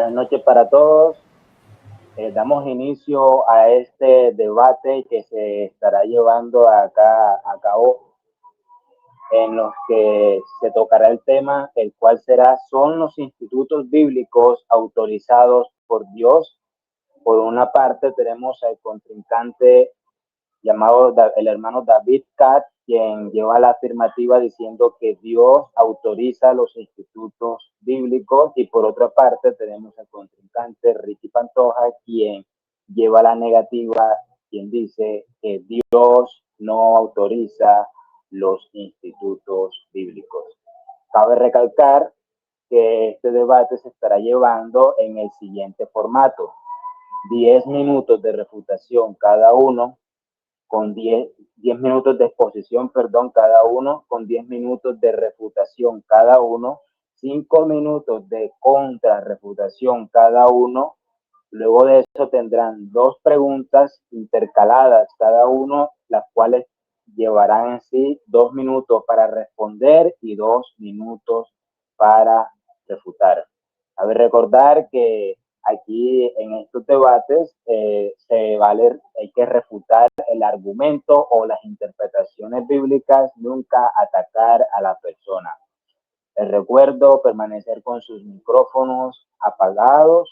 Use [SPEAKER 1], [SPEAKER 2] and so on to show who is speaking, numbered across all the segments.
[SPEAKER 1] Buenas noches para todos. Damos inicio a este debate que se estará llevando a cabo, en los que se tocará el tema, el cual son los institutos bíblicos autorizados por Dios. Por una parte tenemos al contrincante llamado el hermano David Cat, quien lleva la afirmativa diciendo que Dios autoriza los institutos bíblicos, y por otra parte tenemos al contrincante Ricky Pantoja, quien lleva la negativa, quien dice que Dios no autoriza los institutos bíblicos. Cabe recalcar que este debate se estará llevando en el siguiente formato: 10 minutos de refutación cada uno, con 10 minutos de exposición, cada uno, con 10 minutos de refutación cada uno, 5 minutos de contrarrefutación cada uno. Luego de eso tendrán 2 preguntas intercaladas cada uno, las cuales llevarán en sí 2 minutos para responder y 2 minutos para refutar. Cabe recordar que aquí en estos debates hay que refutar el argumento o las interpretaciones bíblicas, nunca atacar a la persona. Les recuerdo permanecer con sus micrófonos apagados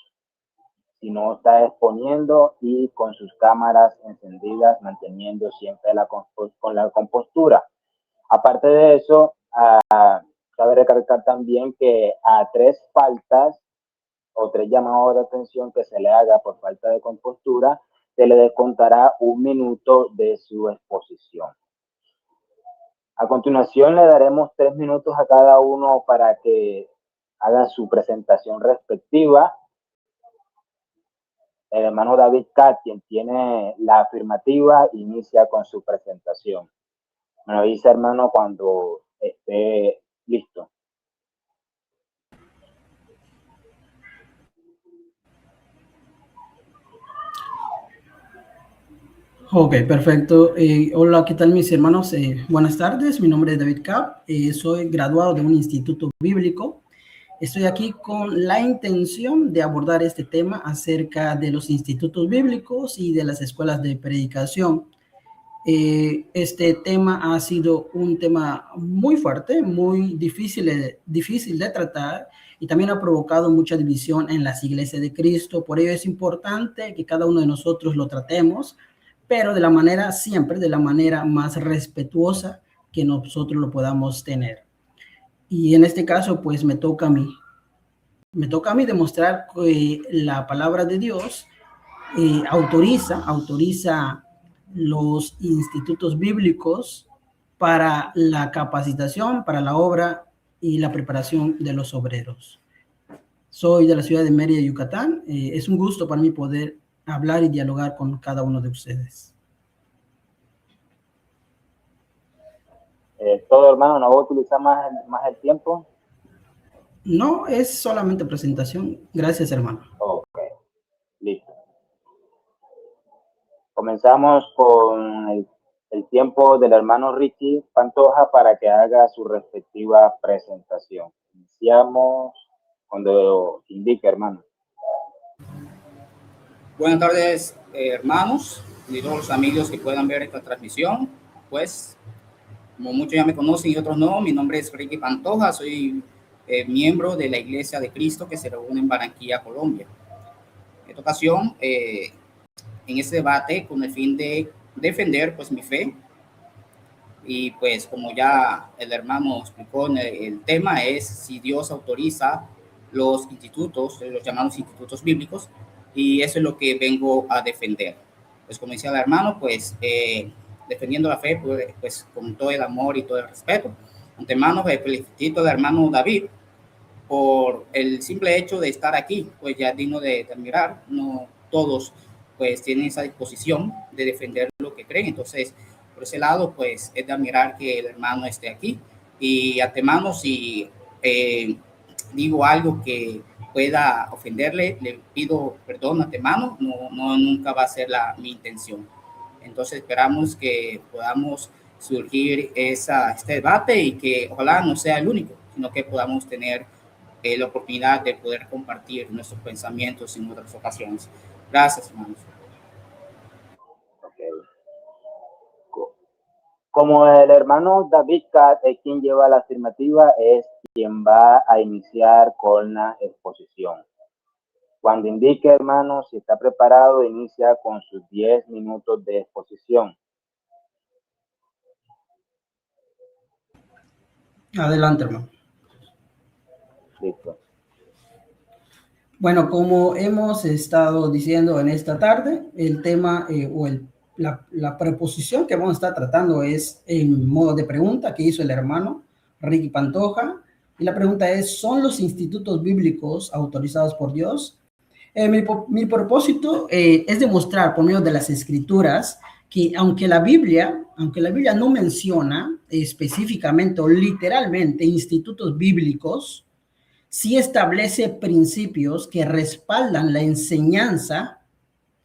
[SPEAKER 1] si no está exponiendo, y con sus cámaras encendidas, manteniendo siempre con la compostura. Aparte de eso, cabe recalcar también que a 3 faltas o 3 llamados de atención que se le haga por falta de compostura, se le descontará 1 minuto de su exposición. A continuación le daremos 3 minutos a cada uno para que haga su presentación respectiva. El hermano David Cat, quien tiene la afirmativa, inicia con su presentación. Me avisa, hermano, cuando esté listo.
[SPEAKER 2] Ok, perfecto. Hola, ¿qué tal mis hermanos? Buenas tardes, mi nombre es David Cap, soy graduado de un instituto bíblico. Estoy aquí con la intención de abordar este tema acerca de los institutos bíblicos y de las escuelas de predicación. Este tema ha sido un tema muy fuerte, muy difícil de tratar, y también ha provocado mucha división en las iglesias de Cristo. Por ello es importante que cada uno de nosotros lo tratemos, pero siempre de la manera más respetuosa que nosotros lo podamos tener. Y en este caso, pues me toca a mí demostrar que la palabra de Dios autoriza los institutos bíblicos para la capacitación, para la obra y la preparación de los obreros. Soy de la ciudad de Mérida, Yucatán. Es un gusto para mí poder hablar y dialogar con cada uno de ustedes.
[SPEAKER 1] Todo, hermano, no voy a utilizar más el tiempo.
[SPEAKER 2] No, es solamente presentación. Gracias, hermano.
[SPEAKER 1] Ok, listo. Comenzamos con el tiempo del hermano Ricky Pantoja para que haga su respectiva presentación. Iniciamos cuando indique, hermano.
[SPEAKER 3] Buenas tardes, hermanos y todos los amigos que puedan ver esta transmisión. Pues, como muchos ya me conocen y otros no, mi nombre es Ricky Pantoja, soy miembro de la Iglesia de Cristo que se reúne en Barranquilla, Colombia. En esta ocasión, en este debate, con el fin de defender pues mi fe, y pues como ya el hermano explicó, el tema es si Dios autoriza los institutos, los llamados institutos bíblicos, y eso es lo que vengo a defender. Pues como decía el hermano, pues defendiendo la fe, pues con todo el amor y todo el respeto. Antemano, felicito al hermano David por el simple hecho de estar aquí, pues ya es digno de admirar. No todos pues tienen esa disposición de defender lo que creen. Entonces, por ese lado, pues es de admirar que el hermano esté aquí. Y antemano, si digo algo que pueda ofenderle, le pido perdón antemano, nunca va a ser mi intención. Entonces esperamos que podamos surgir este debate y que ojalá no sea el único, sino que podamos tener la oportunidad de poder compartir nuestros pensamientos en otras ocasiones. Gracias, hermanos.
[SPEAKER 1] Okay. Como el hermano David Cat es quien lleva la afirmativa, es quien va a iniciar con la exposición. Cuando indique, hermano, si está preparado, inicia con sus 10 minutos de exposición.
[SPEAKER 2] Adelante, hermano.
[SPEAKER 1] Listo.
[SPEAKER 2] Bueno, como hemos estado diciendo en esta tarde, el tema la preposición que vamos a estar tratando es en modo de pregunta que hizo el hermano Ricky Pantoja. Y la pregunta es, ¿son los institutos bíblicos autorizados por Dios? Mi propósito es demostrar por medio de las escrituras que aunque la Biblia no menciona específicamente o literalmente institutos bíblicos, sí establece principios que respaldan la enseñanza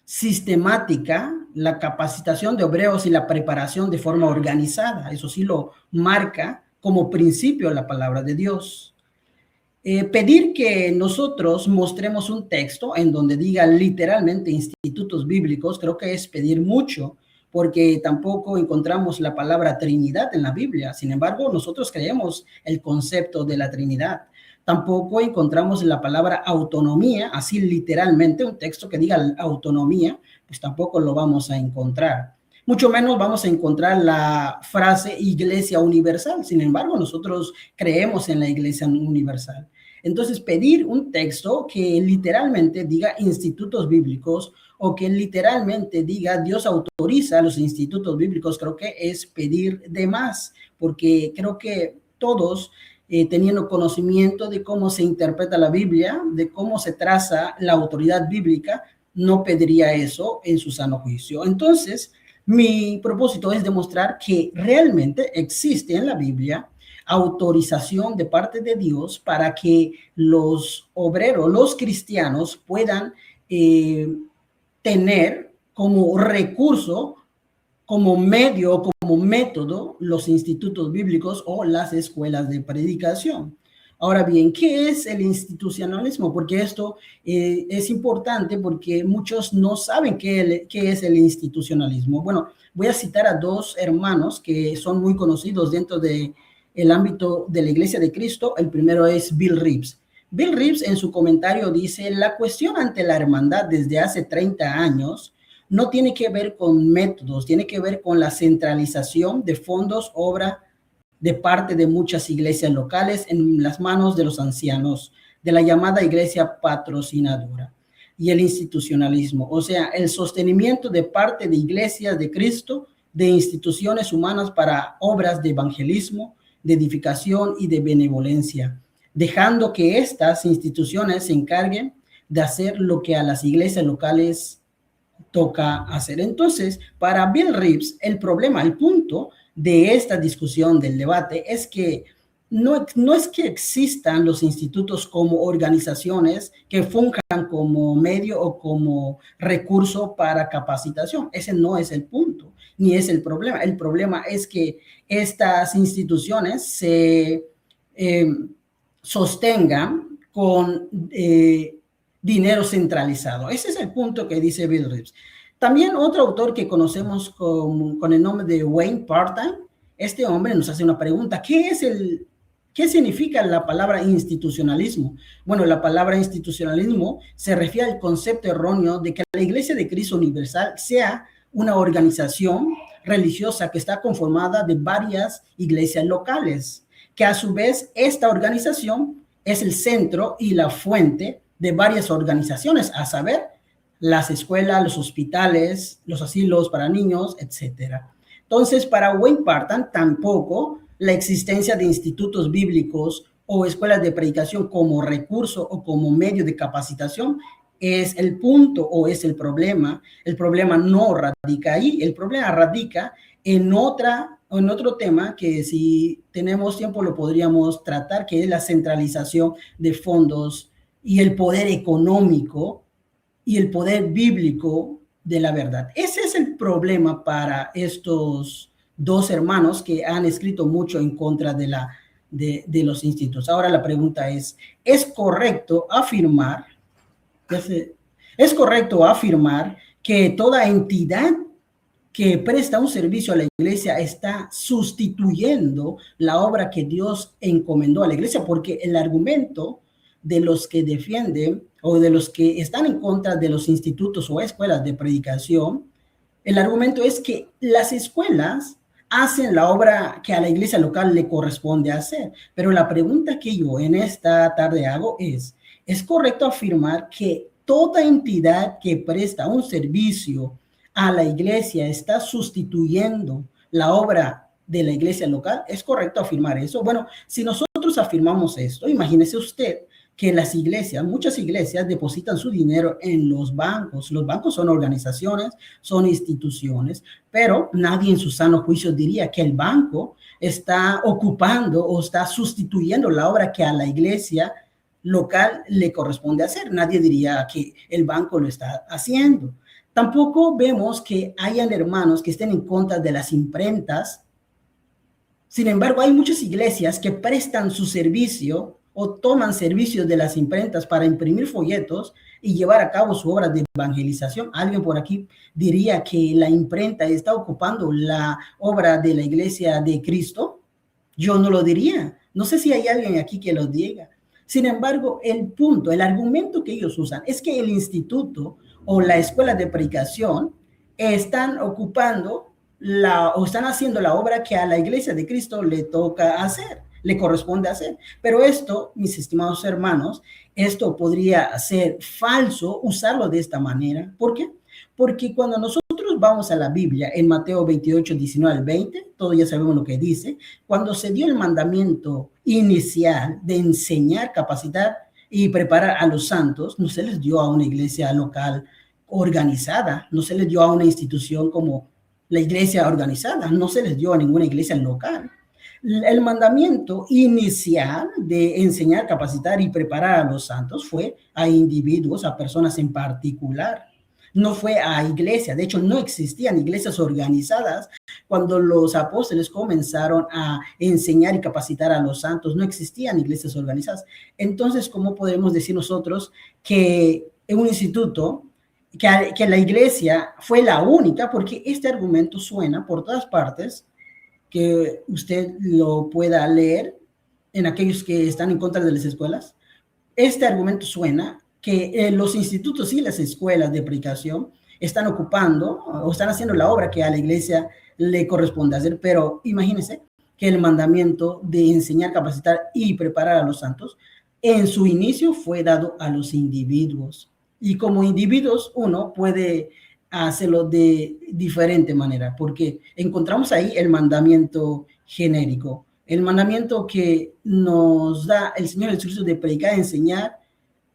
[SPEAKER 2] sistemática, la capacitación de obreros y la preparación de forma organizada. Eso sí lo marca como principio la palabra de Dios. Pedir que nosotros mostremos un texto en donde diga literalmente institutos bíblicos, creo que es pedir mucho, porque tampoco encontramos la palabra Trinidad en la Biblia. Sin embargo, nosotros creemos el concepto de la Trinidad. Tampoco encontramos la palabra autonomía, así literalmente, un texto que diga autonomía, pues tampoco lo vamos a encontrar. Mucho menos vamos a encontrar la frase iglesia universal. Sin embargo, nosotros creemos en la iglesia universal. Entonces, pedir un texto que literalmente diga institutos bíblicos o que literalmente diga Dios autoriza los institutos bíblicos, creo que es pedir de más, porque creo que todos teniendo conocimiento de cómo se interpreta la Biblia, de cómo se traza la autoridad bíblica, no pediría eso en su sano juicio. Entonces, mi propósito es demostrar que realmente existe en la Biblia autorización de parte de Dios para que los obreros, los cristianos puedan tener como recurso, como medio, como método, los institutos bíblicos o las escuelas de predicación. Ahora bien, ¿qué es el institucionalismo? Porque esto es importante porque muchos no saben qué es el institucionalismo. Bueno, voy a citar a dos hermanos que son muy conocidos dentro del ámbito de la Iglesia de Cristo. El primero es Bill Reeves. Bill Reeves en su comentario dice, la cuestión ante la hermandad desde hace 30 años no tiene que ver con métodos, tiene que ver con la centralización de fondos, obra de parte de muchas iglesias locales en las manos de los ancianos, de la llamada iglesia patrocinadora, y el institucionalismo, o sea, el sostenimiento de parte de iglesias de Cristo, de instituciones humanas para obras de evangelismo, de edificación y de benevolencia, dejando que estas instituciones se encarguen de hacer lo que a las iglesias locales toca hacer. Entonces, para Bill Reeves, el problema, el punto de esta discusión, del debate, es que no es que existan los institutos como organizaciones que funjan como medio o como recurso para capacitación. Ese no es el punto, ni es el problema. El problema es que estas instituciones se sostengan con dinero centralizado. Ese es el punto que dice Bill Reeves. También otro autor que conocemos con el nombre de Wayne Parton, este hombre nos hace una pregunta. ¿Qué significa la palabra institucionalismo? Bueno, la palabra institucionalismo se refiere al concepto erróneo de que la Iglesia de Cristo Universal sea una organización religiosa que está conformada de varias iglesias locales, que a su vez esta organización es el centro y la fuente de varias organizaciones, a saber, las escuelas, los hospitales, los asilos para niños, etcétera. Entonces, para Wayne Parton, tampoco la existencia de institutos bíblicos o escuelas de predicación como recurso o como medio de capacitación es el punto o es el problema. El problema no radica ahí, el problema radica en otro tema que si tenemos tiempo lo podríamos tratar, que es la centralización de fondos y el poder económico y el poder bíblico de la verdad. Ese es el problema para estos dos hermanos que han escrito mucho en contra de de los institutos. Ahora la pregunta ¿es correcto afirmar que toda entidad que presta un servicio a la iglesia está sustituyendo la obra que Dios encomendó a la iglesia? Porque el argumento de los que defienden o de los que están en contra de los institutos o escuelas de predicación, el argumento es que las escuelas hacen la obra que a la iglesia local le corresponde hacer. Pero la pregunta que yo en esta tarde hago ¿es correcto afirmar que toda entidad que presta un servicio a la iglesia está sustituyendo la obra de la iglesia local? ¿Es correcto afirmar eso? Bueno, si nosotros afirmamos esto, imagínese usted que las iglesias, muchas iglesias depositan su dinero en los bancos. Los bancos son organizaciones, son instituciones, pero nadie en su sano juicio diría que el banco está ocupando o está sustituyendo la obra que a la iglesia local le corresponde hacer. Nadie diría que el banco lo está haciendo. Tampoco vemos que hayan hermanos que estén en contra de las imprentas. Sin embargo, hay muchas iglesias que prestan su servicio o toman servicios de las imprentas para imprimir folletos y llevar a cabo su obra de evangelización. Alguien por aquí diría que la imprenta está ocupando la obra de la iglesia de Cristo. Yo no lo diría. No sé si hay alguien aquí que lo diga. Sin embargo, el argumento que ellos usan es que el instituto o la escuela de predicación están ocupando o están haciendo la obra que a la iglesia de Cristo le toca hacer, le corresponde hacer. Pero esto, mis estimados hermanos, esto podría ser falso usarlo de esta manera. ¿Por qué? Porque cuando nosotros vamos a la Biblia, en Mateo 28, 19 al 20, todos ya sabemos lo que dice, cuando se dio el mandamiento inicial de enseñar, capacitar y preparar a los santos, no se les dio a una iglesia local organizada, no se les dio a una institución como la iglesia organizada, no se les dio a ninguna iglesia local. El mandamiento inicial de enseñar, capacitar y preparar a los santos fue a individuos, a personas en particular. No fue a iglesia. De hecho, no existían iglesias organizadas cuando los apóstoles comenzaron a enseñar y capacitar a los santos. No existían iglesias organizadas. Entonces, ¿cómo podemos decir nosotros que en un instituto, que la iglesia fue la única? Porque este argumento suena por todas partes, que usted lo pueda leer en aquellos que están en contra de las escuelas. Este argumento suena que los institutos y las escuelas de predicación están ocupando o están haciendo la obra que a la iglesia le corresponde hacer, pero imagínense que el mandamiento de enseñar, capacitar y preparar a los santos en su inicio fue dado a los individuos, y como individuos uno puede hacerlo de diferente manera, porque encontramos ahí el mandamiento genérico, el mandamiento que nos da el Señor Jesucristo de predicar, enseñar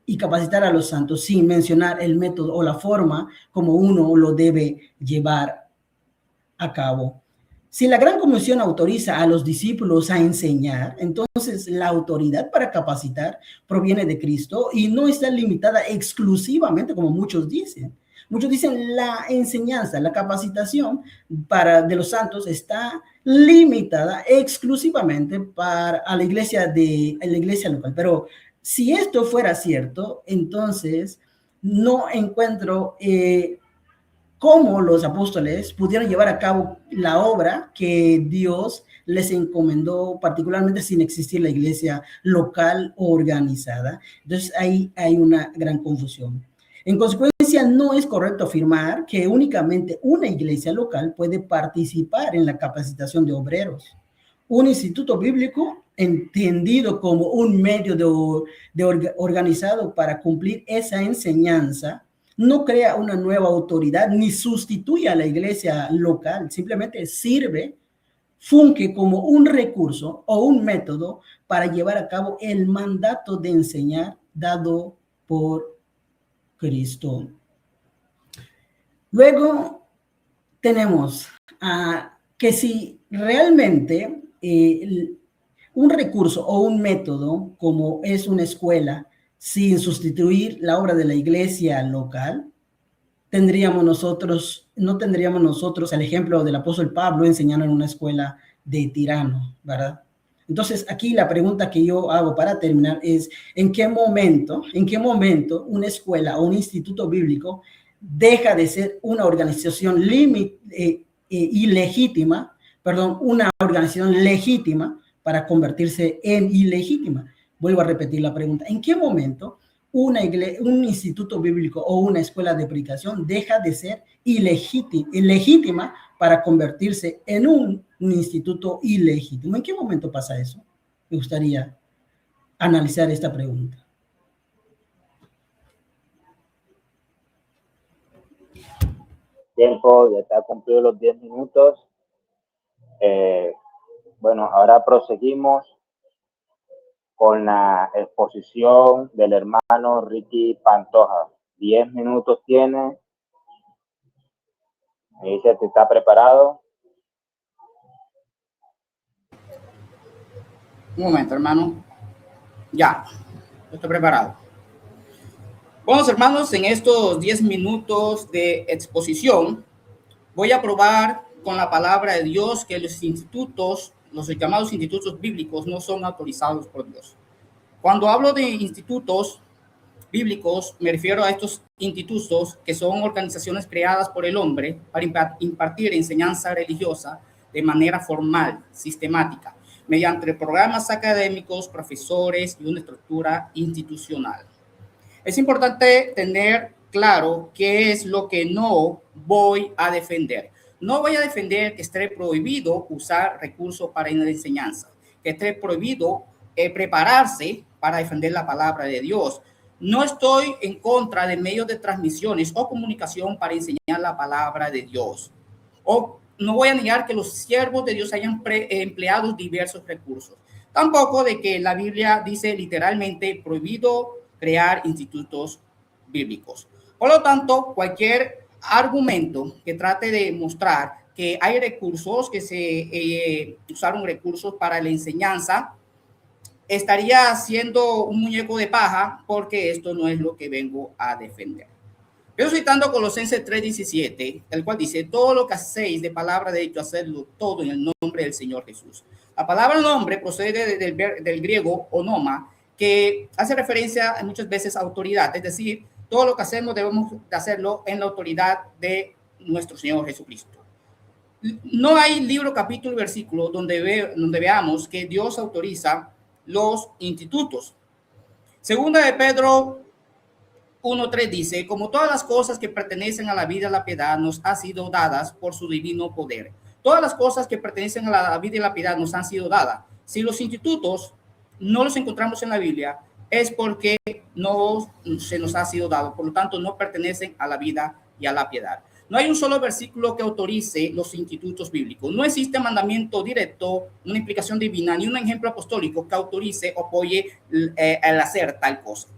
[SPEAKER 2] y capacitar a los santos, sin mencionar el método o la forma como uno lo debe llevar a cabo. Si la Gran Comisión autoriza a los discípulos a enseñar, entonces la autoridad para capacitar proviene de Cristo y no está limitada exclusivamente, como muchos dicen. Muchos dicen la enseñanza, la capacitación de los santos está limitada exclusivamente a la iglesia local. Pero si esto fuera cierto, entonces no encuentro cómo los apóstoles pudieron llevar a cabo la obra que Dios les encomendó, particularmente sin existir la iglesia local organizada. Entonces ahí hay una gran confusión. En consecuencia, no es correcto afirmar que únicamente una iglesia local puede participar en la capacitación de obreros. Un instituto bíblico, entendido como un medio organizado para cumplir esa enseñanza, no crea una nueva autoridad ni sustituye a la iglesia local, simplemente funge como un recurso o un método para llevar a cabo el mandato de enseñar dado por Cristo. Luego tenemos que si realmente un recurso o un método como es una escuela, sin sustituir la obra de la iglesia local, no tendríamos nosotros el ejemplo del apóstol Pablo enseñando en una escuela de Tirano, ¿verdad? Entonces, aquí la pregunta que yo hago para terminar es, ¿en qué momento una escuela o un instituto bíblico deja de ser una organización ilegítima, una organización legítima para convertirse en ilegítima? Vuelvo a repetir la pregunta. ¿En qué momento un instituto bíblico o una escuela de predicación deja de ser ilegítima para convertirse en un instituto ilegítimo? ¿En qué momento pasa eso? Me gustaría analizar esta pregunta.
[SPEAKER 1] Tiempo, ya está cumplido los 10 minutos. Bueno, ahora proseguimos con la exposición del hermano Ricky Pantoja. 10 minutos tiene. Me dice si está preparado.
[SPEAKER 3] Un momento, hermano. Ya, estoy preparado. Bueno, hermanos, en estos 10 minutos de exposición, voy a probar con la palabra de Dios que los institutos, los llamados institutos bíblicos, no son autorizados por Dios. Cuando hablo de institutos bíblicos, me refiero a estos institutos que son organizaciones creadas por el hombre para impartir enseñanza religiosa de manera formal, sistemática, mediante programas académicos, profesores y una estructura institucional. Es importante tener claro qué es lo que no voy a defender. No voy a defender que esté prohibido usar recursos para la enseñanza, que esté prohibido prepararse para defender la palabra de Dios. No estoy en contra de medios de transmisiones o comunicación para enseñar la palabra de Dios. O no voy a negar que los siervos de Dios hayan empleado diversos recursos. Tampoco de que la Biblia dice literalmente prohibido crear institutos bíblicos. Por lo tanto, cualquier argumento que trate de mostrar que hay recursos, que se usaron recursos para la enseñanza, estaría haciendo un muñeco de paja, porque esto no es lo que vengo a defender. Yo citando Colosenses 3:17, el cual dice: todo lo que hacéis de palabra de hecho, hacedlo todo en el nombre del Señor Jesús. La palabra nombre procede del griego onoma, que hace referencia muchas veces a autoridad, es decir, todo lo que hacemos debemos de hacerlo en la autoridad de nuestro Señor Jesucristo. No hay libro, capítulo y versículo donde veamos que Dios autoriza los institutos. Segunda de Pedro 1:3 dice: como todas las cosas que pertenecen a la vida y a la piedad nos han sido dadas por su divino poder. Todas las cosas que pertenecen a la vida y la piedad nos han sido dadas. Si los institutos no los encontramos en la Biblia, es porque no se nos ha sido dado, por lo tanto no pertenecen a la vida y a la piedad. No hay un solo versículo que autorice los institutos bíblicos. No existe mandamiento directo, una implicación divina, ni un ejemplo apostólico que autorice o apoye el hacer tal cosa.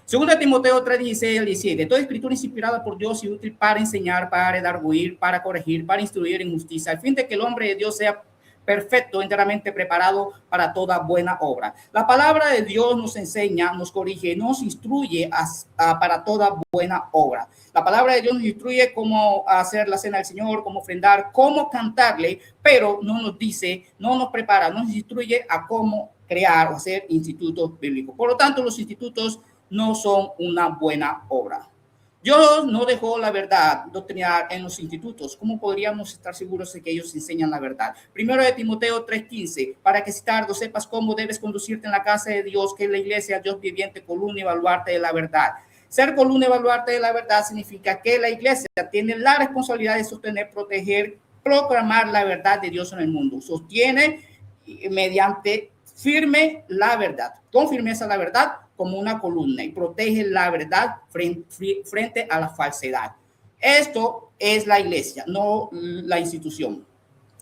[SPEAKER 3] Segunda Timoteo 3:16-17. Toda escritura es inspirada por Dios y útil para enseñar, para redarguir, para corregir, para instruir en justicia, al fin de que el hombre de Dios sea perfecto, enteramente preparado para toda buena obra. La palabra de Dios nos enseña, nos corrige, nos instruye para toda buena obra. La palabra de Dios nos instruye cómo hacer la cena del Señor, cómo ofrendar, cómo cantarle, pero no nos dice, no nos prepara, nos instruye a cómo crear o hacer institutos bíblicos. Por lo tanto, los institutos no son una buena obra. Dios no dejó la verdad doctrinal en los institutos. ¿Cómo podríamos estar seguros de que ellos enseñan la verdad? Primero de Timoteo 3:15, para que si tardo sepas cómo debes conducirte en la casa de Dios, que es la iglesia, Dios viviente, columna y baluarte de la verdad. Ser columna y baluarte de la verdad significa que la iglesia tiene la responsabilidad de sostener, proteger, proclamar la verdad de Dios en el mundo. Sostiene mediante firme la verdad, con firmeza la verdad, como una columna, y protege la verdad frente a la falsedad. Esto es la iglesia, no la institución.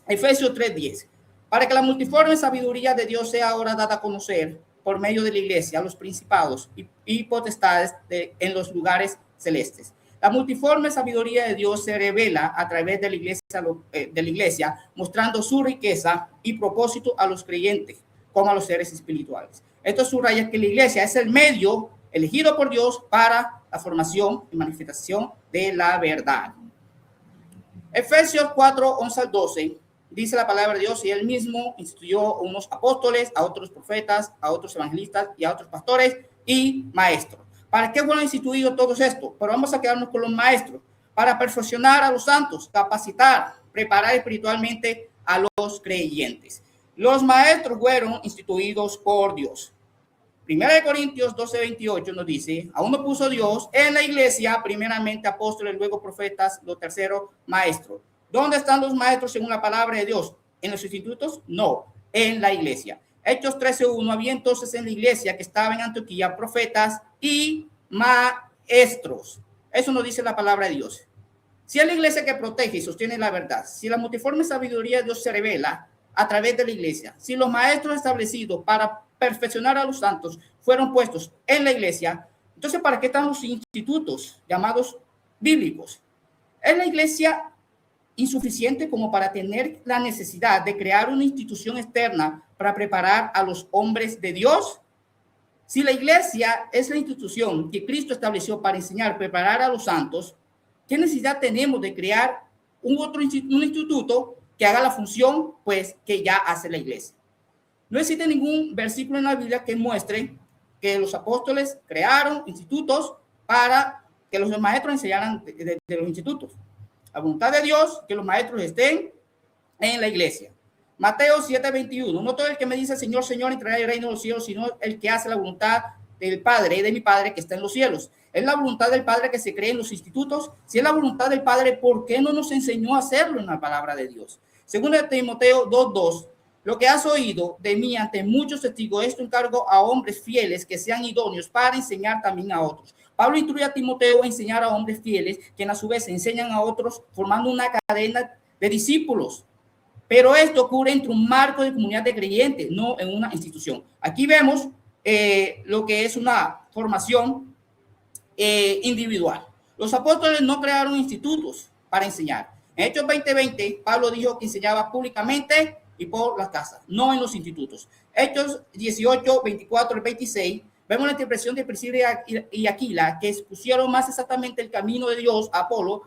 [SPEAKER 3] Efesios 3:10. Para que la multiforme sabiduría de Dios sea ahora dada a conocer por medio de la iglesia a los principados y potestades en los lugares celestes. La multiforme sabiduría de Dios se revela a través de la iglesia, mostrando su riqueza y propósito a los creyentes como a los seres espirituales. Esto subraya que la iglesia es el medio elegido por Dios para la formación y manifestación de la verdad. Efesios 4:11-12 dice la palabra de Dios, y él mismo instituyó unos apóstoles, a otros profetas, a otros evangelistas y a otros pastores y maestros. ¿Para qué fueron instituidos todos estos? Pero vamos a quedarnos con los maestros, para perfeccionar a los santos, capacitar, preparar espiritualmente a los creyentes. Los maestros fueron instituidos por Dios. 1 Corintios 12:28 nos dice, aún no puso Dios en la iglesia, primeramente apóstoles, luego profetas, lo tercero, maestros. ¿Dónde están los maestros según la palabra de Dios? ¿En los institutos? No, en la iglesia. Hechos 13:1, había entonces en la iglesia que estaba en Antioquía profetas y maestros. Eso nos dice la palabra de Dios. Si es la iglesia que protege y sostiene la verdad, si la multiforme sabiduría de Dios se revela a través de la iglesia, si los maestros establecidos para perfeccionar a los santos fueron puestos en la iglesia, entonces ¿para qué están los institutos llamados bíblicos? ¿Es la iglesia insuficiente como para tener la necesidad de crear una institución externa para preparar a los hombres de Dios? Si la iglesia es la institución que Cristo estableció para enseñar, preparar a los santos, ¿qué necesidad tenemos de crear un instituto que haga la función pues que ya hace la iglesia? No existe ningún versículo en la Biblia que muestre que los apóstoles crearon institutos para que los maestros enseñaran de los institutos. La voluntad de Dios, que los maestros estén en la iglesia. Mateo 7:21, no todo el que me dice Señor, Señor, entrará en el reino de los cielos, sino el que hace la voluntad del Padre, de mi Padre que está en los cielos. ¿Es la voluntad del Padre que se cree en los institutos? Si es la voluntad del Padre, ¿por qué no nos enseñó a hacerlo en la palabra de Dios? Según Timoteo 2:2, lo que has oído de mí ante muchos testigos, esto encargo a hombres fieles que sean idóneos para enseñar también a otros. Pablo instruye a Timoteo a enseñar a hombres fieles, que a su vez enseñan a otros, formando una cadena de discípulos. Pero esto ocurre entre un marco de comunidad de creyentes, no en una institución. Aquí vemos lo que es una formación individual. Los apóstoles no crearon institutos para enseñar. En Hechos 20:20, Pablo dijo que enseñaba públicamente y por las casas, no en los institutos. Hechos 18:24 al 26, vemos la interpretación de Priscila y Aquila, que expusieron más exactamente el camino de Dios a Apolo,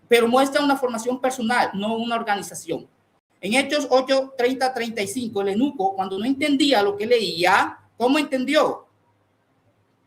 [SPEAKER 3] pero muestra una formación personal, no una organización. En Hechos 8:30-35, el eunuco, cuando no entendía lo que leía, ¿cómo entendió?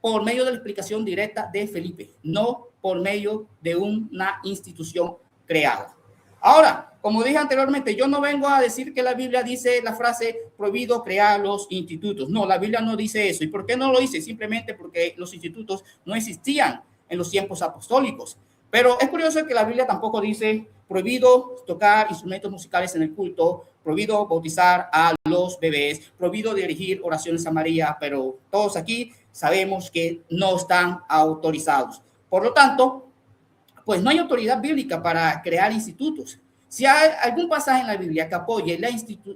[SPEAKER 3] Por medio de la explicación directa de Felipe, no por medio de una institución creada. Ahora, como dije anteriormente, yo no vengo a decir que la Biblia dice la frase prohibido crear los institutos. No, la Biblia no dice eso. ¿Y por qué no lo dice? Simplemente porque los institutos no existían en los tiempos apostólicos. Pero es curioso que la Biblia tampoco dice prohibido tocar instrumentos musicales en el culto, prohibido bautizar a los bebés, prohibido dirigir oraciones a María, pero todos aquí sabemos que no están autorizados. Por lo tanto, pues no hay autoridad bíblica para crear institutos. Si hay algún pasaje en la Biblia que apoye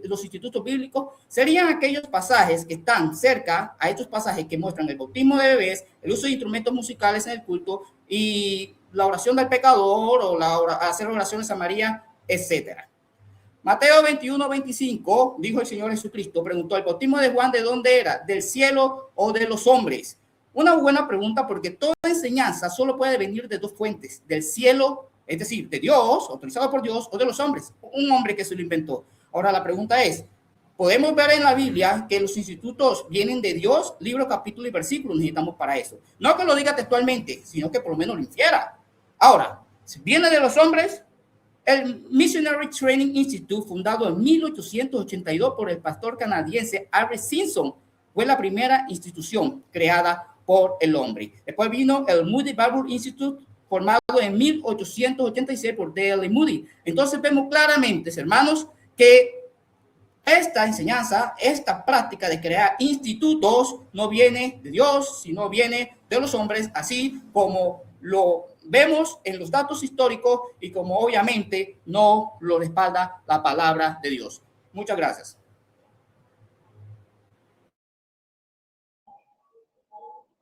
[SPEAKER 3] los institutos bíblicos, serían aquellos pasajes que están cerca a estos pasajes que muestran el bautismo de bebés, el uso de instrumentos musicales en el culto y la oración del pecador o hacer oraciones a María, etcétera. Mateo 21:25, dijo el Señor Jesucristo, preguntó, ¿el bautismo de Juan de dónde era? ¿Del cielo o de los hombres? Una buena pregunta, porque toda enseñanza solo puede venir de dos fuentes, del cielo, es decir, de Dios, autorizado por Dios, o de los hombres, un hombre que se lo inventó. Ahora la pregunta es, podemos ver en la Biblia que los institutos vienen de Dios, libro, capítulo y versículo, necesitamos para eso. No que lo diga textualmente, sino que por lo menos lo infiera. Ahora, si viene de los hombres, el Missionary Training Institute, fundado en 1882 por el pastor canadiense Albert Simpson, fue la primera institución creada por el hombre. Después vino el Moody Bible Institute, formado en 1886 por D.L. Moody. Entonces vemos claramente, hermanos, que esta enseñanza, esta práctica de crear institutos no viene de Dios, sino viene de los hombres, así como lo vemos en los datos históricos y como obviamente no lo respalda la palabra de Dios. Muchas gracias.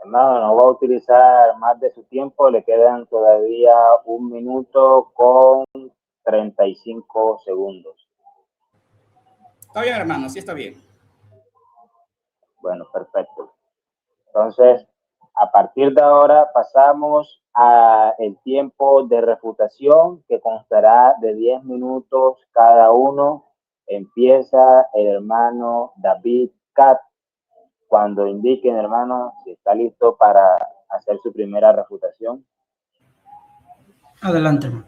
[SPEAKER 1] Hermano, no voy a utilizar más de su tiempo, le quedan todavía 1 minuto con 35 segundos.
[SPEAKER 3] Está bien, hermano, sí está bien.
[SPEAKER 1] Bueno, perfecto. Entonces, A partir de ahora pasamos a el tiempo de refutación, que constará de 10 minutos cada uno. Empieza el hermano David Cat. Cuando indiquen, hermano, si está listo para hacer su primera refutación.
[SPEAKER 2] Adelante, hermano.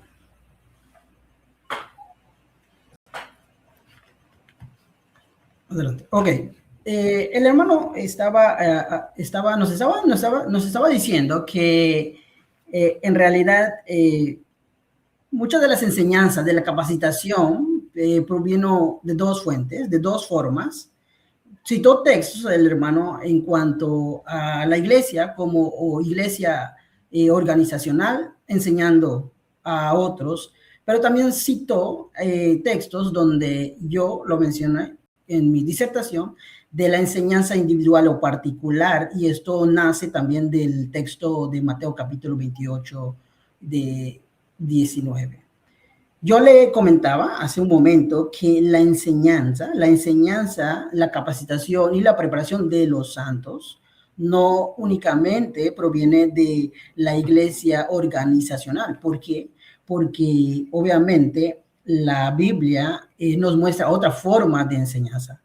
[SPEAKER 2] Adelante. Ok. El hermano nos estaba diciendo que en realidad muchas de las enseñanzas de la capacitación provino de dos fuentes, de dos formas. Citó textos del hermano en cuanto a la iglesia como iglesia organizacional, enseñando a otros, pero también citó textos donde yo lo mencioné en mi disertación, de la enseñanza individual o particular, y esto nace también del texto de Mateo capítulo 28 de 19. Yo le comentaba hace un momento que la enseñanza, la capacitación y la preparación de los santos no únicamente proviene de la iglesia organizacional. ¿Por qué? Porque obviamente la Biblia nos muestra otra forma de enseñanza.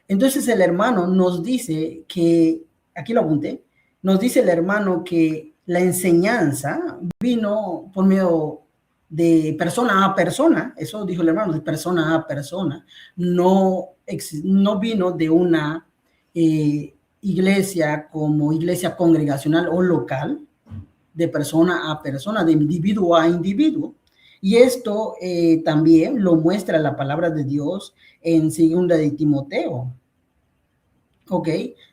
[SPEAKER 2] Entonces el hermano nos dice que, aquí lo apunté, nos dice el hermano que la enseñanza vino por medio de persona a persona, eso dijo el hermano, de persona a persona, no vino de una iglesia como iglesia congregacional o local, de persona a persona, de individuo a individuo. Y esto también lo muestra la palabra de Dios en 2 de Timoteo, ¿ok?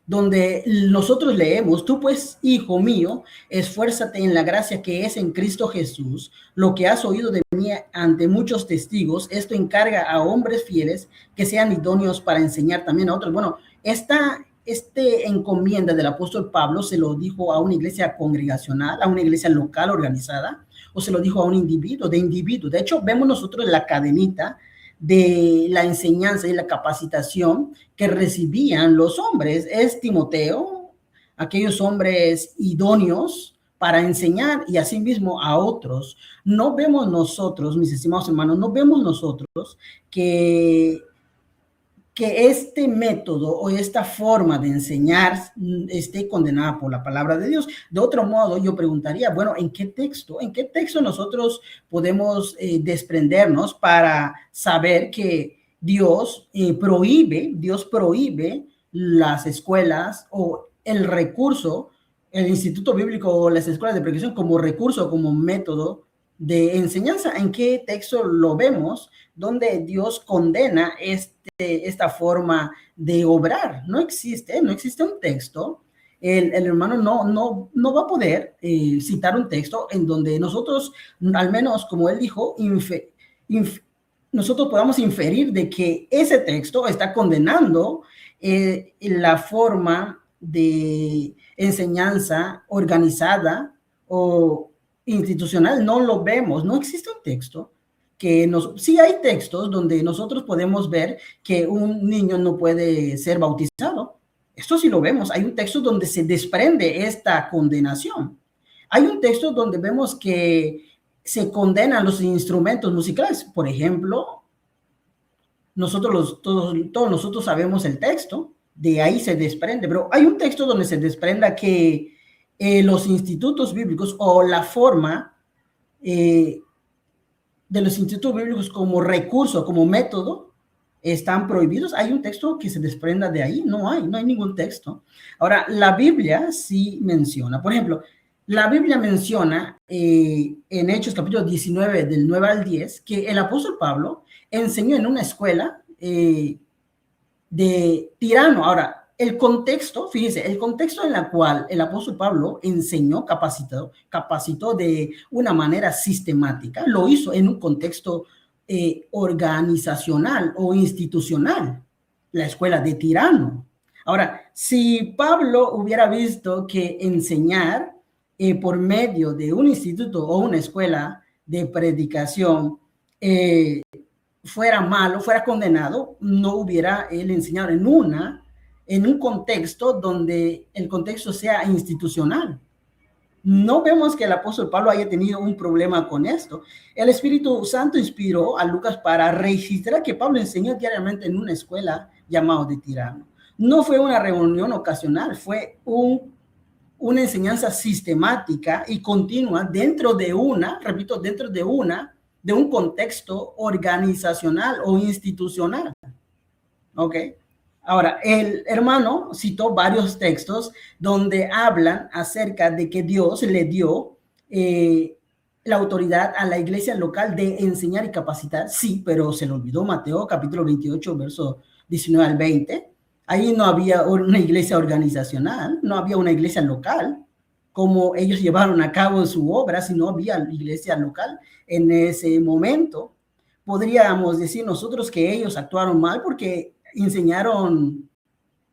[SPEAKER 2] Donde nosotros leemos, tú pues, hijo mío, esfuérzate en la gracia que es en Cristo Jesús, lo que has oído de mí ante muchos testigos, esto encarga a hombres fieles que sean idóneos para enseñar también a otros. Bueno, esta encomienda del apóstol Pablo se lo dijo a una iglesia congregacional, a una iglesia local organizada, o se lo dijo a un individuo. De hecho, vemos nosotros la cadenita de la enseñanza y la capacitación que recibían los hombres. Es Timoteo, aquellos hombres idóneos para enseñar y asimismo a otros. No vemos nosotros, mis estimados hermanos, no vemos nosotros que este método o esta forma de enseñar esté condenada por la palabra de Dios. De otro modo, yo preguntaría, bueno, ¿en qué texto nosotros podemos desprendernos para saber que Dios prohíbe las escuelas o el recurso, el instituto bíblico o las escuelas de predicación como recurso, como método de enseñanza? ¿En qué texto lo vemos donde Dios condena esta forma de obrar? No existe un texto. El hermano no va a poder citar un texto en donde nosotros, al menos como él dijo, nosotros podamos inferir de que ese texto está condenando la forma de enseñanza organizada o institucional. No lo vemos, no existe un texto sí hay textos donde nosotros podemos ver que un niño no puede ser bautizado. Esto sí lo vemos. Hay un texto donde se desprende esta condenación. Hay un texto donde vemos que se condenan los instrumentos musicales. Por ejemplo, todos nosotros sabemos el texto, de ahí se desprende, pero hay un texto donde se desprenda que los institutos bíblicos o la forma de los institutos bíblicos como recurso, como método, están prohibidos. ¿Hay un texto que se desprenda de ahí? No hay ningún texto. Ahora, la Biblia sí menciona, por ejemplo, la Biblia menciona en Hechos capítulo 19, del 9 al 10, que el apóstol Pablo enseñó en una escuela de Tirano. Ahora, el contexto, fíjense, el contexto en el cual el apóstol Pablo enseñó, capacitó de una manera sistemática, lo hizo en un contexto organizacional o institucional, la escuela de Tirano. Ahora, si Pablo hubiera visto que enseñar por medio de un instituto o una escuela de predicación fuera malo, fuera condenado, no hubiera él enseñado en una en un contexto donde el contexto sea institucional. No vemos que el apóstol Pablo haya tenido un problema con esto. El Espíritu Santo inspiró a Lucas para registrar que Pablo enseñó diariamente en una escuela llamada de Tirano. No fue una reunión ocasional, fue una enseñanza sistemática y continua dentro de un contexto organizacional o institucional. ¿Ok? Ahora, el hermano citó varios textos donde hablan acerca de que Dios le dio la autoridad a la iglesia local de enseñar y capacitar. Sí, pero se le olvidó Mateo capítulo 28, verso 19 al 20. Ahí no había una iglesia organizacional, no había una iglesia local, como ellos llevaron a cabo su obra, si no había iglesia local en ese momento. Podríamos decir nosotros que ellos actuaron mal porque enseñaron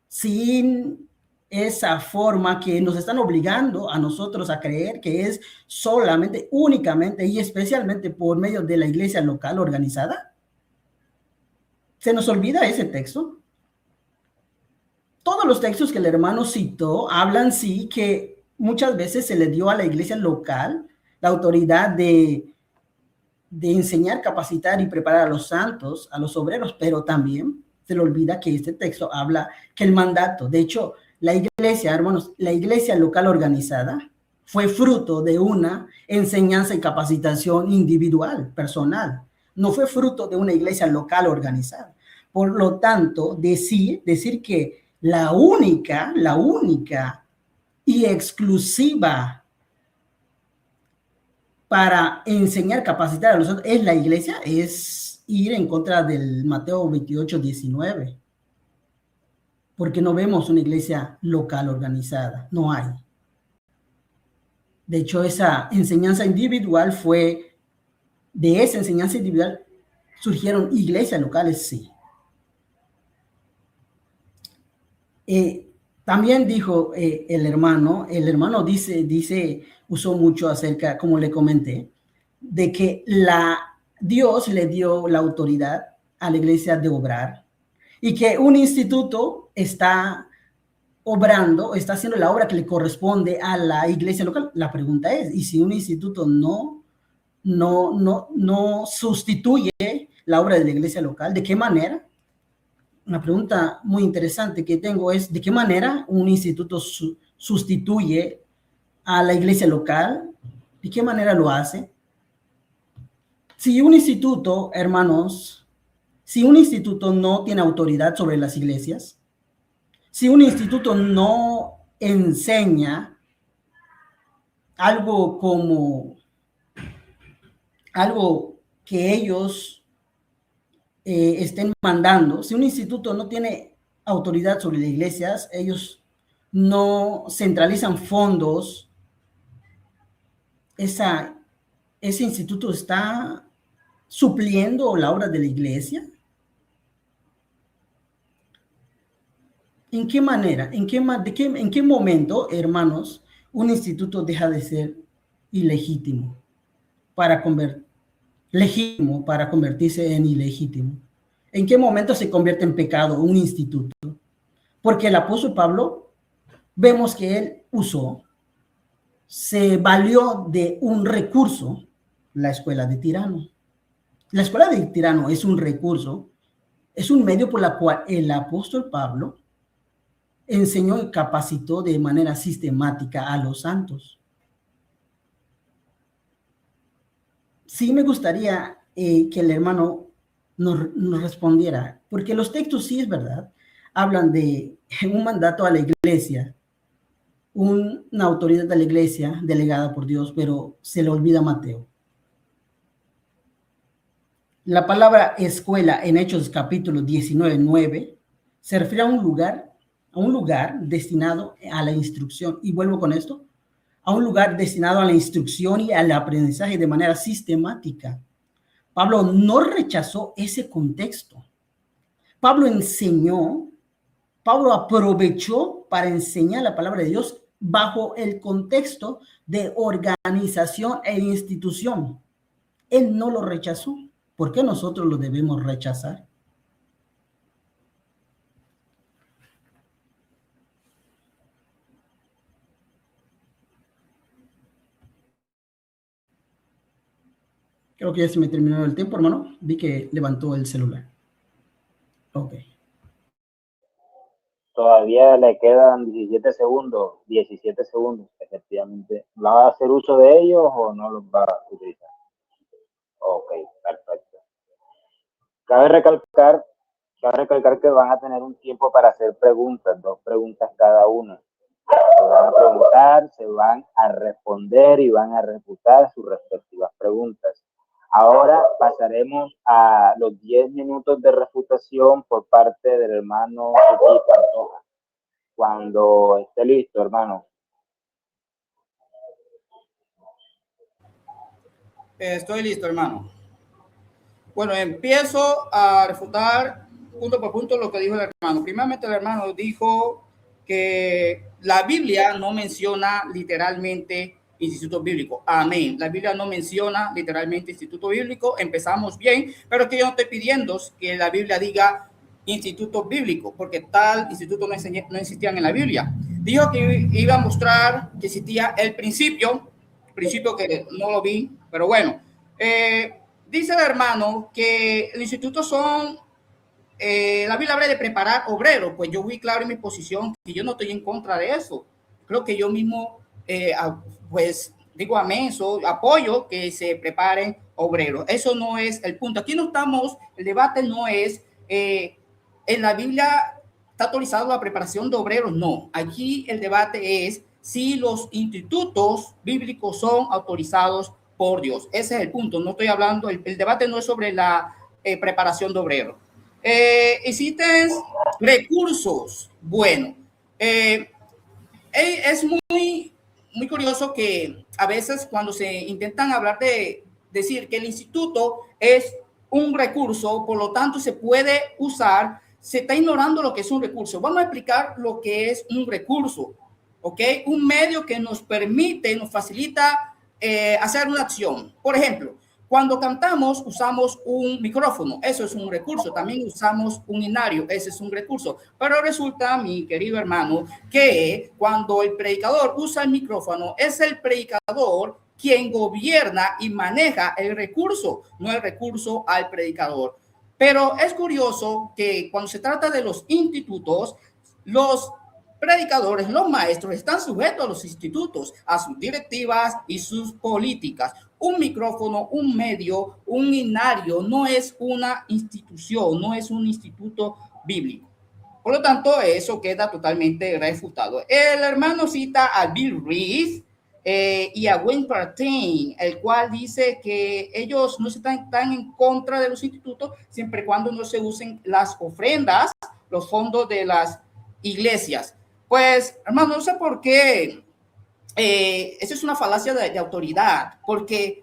[SPEAKER 2] sin esa forma que nos están obligando a nosotros a creer que es solamente, únicamente y especialmente por medio de la iglesia local organizada. Se nos olvida ese texto. Todos los textos que el hermano citó hablan sí que muchas veces se le dio a la iglesia local la autoridad de enseñar, capacitar y preparar a los santos, a los obreros, pero también se le olvida que este texto habla que el mandato, de hecho, la iglesia, hermanos, la iglesia local organizada fue fruto de una enseñanza y capacitación individual, personal. No fue fruto de una iglesia local organizada. Por lo tanto, decir que la única y exclusiva para enseñar, capacitar a los otros es la iglesia, es ir en contra del Mateo 28, 19. Porque no vemos una iglesia local organizada, no hay. De hecho, esa enseñanza individual de esa enseñanza individual surgieron iglesias locales, sí. También dijo el hermano usó mucho acerca, como le comenté, de que Dios le dio la autoridad a la iglesia de obrar y que un instituto está obrando, está haciendo la obra que le corresponde a la iglesia local. La pregunta es, ¿y si un instituto no sustituye la obra de la iglesia local? ¿De qué manera? Una pregunta muy interesante que tengo es, ¿de qué manera un instituto sustituye a la iglesia local? ¿De qué manera lo hace? Si un instituto, hermanos, si un instituto no tiene autoridad sobre las iglesias, si un instituto no enseña algo que ellos estén mandando, si un instituto no tiene autoridad sobre las iglesias, ellos no centralizan fondos, ese instituto está supliendo la obra de la iglesia. ¿En qué manera? ¿En qué momento, hermanos, un instituto deja de ser ilegítimo para convertirse en ilegítimo? ¿En qué momento se convierte en pecado un instituto? Porque el apóstol Pablo, vemos que él se valió de un recurso, la escuela de Tirano. La escuela de Tirano es un recurso, es un medio por la cual el apóstol Pablo enseñó y capacitó de manera sistemática a los santos. Sí me gustaría que el hermano nos respondiera, porque los textos, sí es verdad, hablan de un mandato a la iglesia, una autoridad de la iglesia delegada por Dios, pero se le olvida Mateo. La palabra escuela en Hechos capítulo 19, 9 se refiere a un lugar destinado a la instrucción. Y vuelvo con esto, a un lugar destinado a la instrucción y al aprendizaje de manera sistemática. Pablo no rechazó ese contexto. Pablo aprovechó para enseñar la palabra de Dios bajo el contexto de organización e institución. Él no lo rechazó. ¿Por qué nosotros lo debemos rechazar? Creo que ya se me terminó el tiempo, hermano. Vi que levantó el celular. Ok.
[SPEAKER 1] Todavía le quedan 17 segundos, 17 segundos, efectivamente. ¿Va a hacer uso de ellos o no los va a utilizar? Ok, perfecto. Cabe recalcar, cabe recalcar que van a tener un tiempo para hacer preguntas, 2 preguntas cada una. Se van a preguntar, se van a responder y van a refutar sus respectivas preguntas. Ahora pasaremos a los 10 minutos de refutación por parte del hermano Ricky Pantoja. Cuando esté listo, hermano.
[SPEAKER 3] Estoy listo, hermano. Bueno, empiezo a refutar punto por punto lo que dijo el hermano. Primeramente, el hermano dijo que la Biblia no menciona literalmente instituto bíblico. Amén. La Biblia no menciona literalmente instituto bíblico. Empezamos bien, pero que yo no estoy pidiendo que la Biblia diga instituto bíblico, porque tal instituto no existía en la Biblia. Dijo que iba a mostrar que existía el principio que no lo vi, pero bueno. Dice el hermano que el instituto son, la Biblia habla de preparar obreros, pues yo fui claro en mi posición que yo no estoy en contra de eso. Creo que yo mismo, pues digo amén, eso, apoyo que se preparen obreros. Eso no es el punto. Aquí no estamos, el debate no es, en la Biblia está autorizado la preparación de obreros, no. Aquí el debate es si los institutos bíblicos son autorizados por Dios. Ese es el punto. No estoy hablando, el debate no es sobre la preparación de obreros. Existen recursos. Bueno, es muy curioso que a veces cuando se intentan hablar de decir que el instituto es un recurso, por lo tanto se puede usar, se está ignorando lo que es un recurso. Vamos a explicar lo que es un recurso, ¿ok? Un medio que nos permite, nos facilita hacer una acción. Por ejemplo, cuando cantamos usamos un micrófono, eso es un recurso. También usamos un inario, ese es un recurso. Pero resulta, mi querido hermano, que cuando el predicador usa el micrófono, es el predicador quien gobierna y maneja el recurso, no el recurso al predicador. Pero es curioso que cuando se trata de los institutos, los predicadores, los maestros están sujetos a los institutos, a sus directivas y sus políticas. Un micrófono, un medio, un inario no es una institución, no es un instituto bíblico. Por lo tanto, eso queda totalmente refutado. El hermano cita a Bill Rees y a Wayne Partain, el cual dice que ellos no están en contra de los institutos siempre y cuando no se usen las ofrendas, los fondos de las iglesias. Pues, hermano, no sé por qué. Eso es una falacia de autoridad, porque,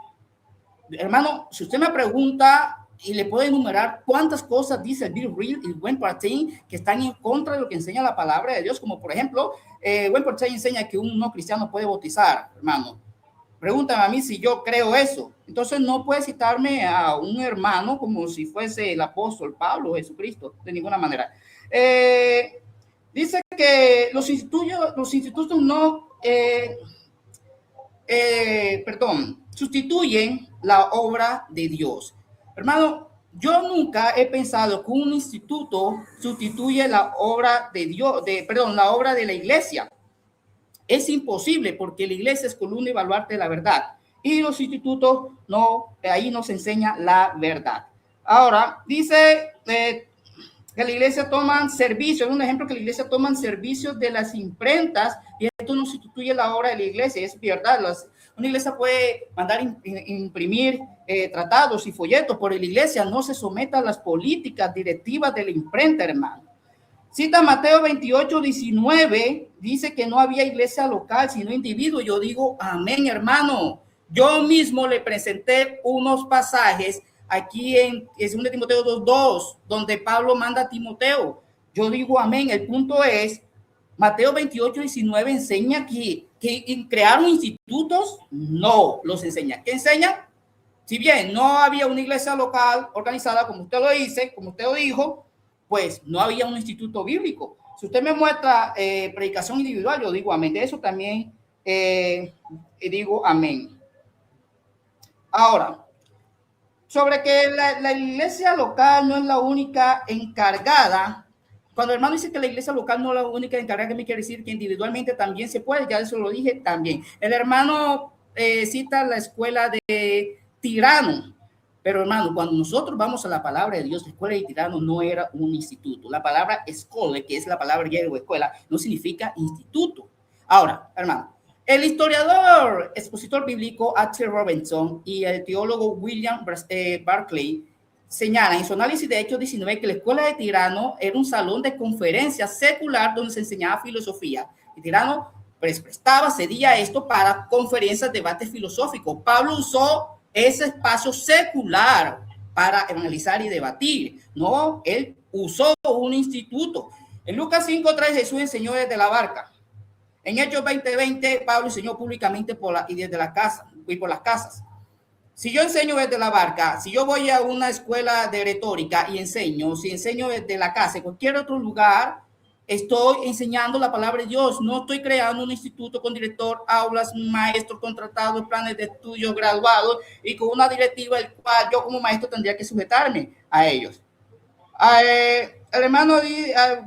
[SPEAKER 3] hermano, si usted me pregunta y le puedo enumerar cuántas cosas dice Bill Reed y Wayne Partain que están en contra de lo que enseña la palabra de Dios, como por ejemplo, Wayne Partain enseña que un no cristiano puede bautizar, hermano. Pregúntame a mí si yo creo eso. Entonces no puede citarme a un hermano como si fuese el apóstol Pablo o Jesucristo, de ninguna manera. Dice que los institutos no, sustituyen la obra de Dios. Hermano, yo nunca he pensado que un instituto sustituye la obra de Dios, la obra de la iglesia. Es imposible porque la iglesia es columna y baluarte de la verdad. Y los institutos no, ahí nos enseña la verdad. Ahora, dice que la iglesia toman servicios, un ejemplo que la iglesia toman servicios de las imprentas y esto no sustituye la obra de la iglesia, es verdad. Una iglesia puede mandar imprimir tratados y folletos, pero la iglesia no se somete a las políticas directivas de la imprenta, hermano. Cita Mateo 28, 19, dice que no había iglesia local, sino individuo. Yo digo, amén, hermano. Yo mismo le presenté unos pasajes aquí en 2 Timoteo 2:2, donde Pablo manda a Timoteo. Yo digo, amén. El punto es, Mateo 28, 19 enseña que crearon institutos. No, los enseña. ¿Qué enseña? Si bien no había una iglesia local organizada, como usted lo dice, como usted lo dijo, pues no había un instituto bíblico. Si usted me muestra predicación individual, yo digo amén. De eso también digo amén. Ahora, sobre que la iglesia local no es la única encargada. Cuando el hermano dice que la iglesia local no es la única encargada, ¿qué me quiere decir? Que individualmente también se puede, ya eso lo dije también. El hermano cita la escuela de Tirano, pero hermano, cuando nosotros vamos a la palabra de Dios, la escuela de Tirano no era un instituto. La palabra escuela, que es la palabra griega de escuela, no significa instituto. Ahora, hermano, el historiador, expositor bíblico H. Robinson y el teólogo William Barclay señalan en su análisis de Hechos 19 que la escuela de Tirano era un salón de conferencias secular donde se enseñaba filosofía. Y Tirano cedía esto para conferencias, debates filosóficos. Pablo usó ese espacio secular para analizar y debatir. No, él usó un instituto. En Lucas 5:3 Jesús enseñó desde la barca. En Hechos 20:20 Pablo enseñó públicamente y desde la casa y por las casas. Si yo enseño desde la barca, si yo voy a una escuela de retórica y si enseño desde la casa, en cualquier otro lugar, estoy enseñando la palabra de Dios. No estoy creando un instituto con director, aulas, maestros contratados, planes de estudio graduados y con una directiva el cual yo como maestro tendría que sujetarme a ellos. El hermano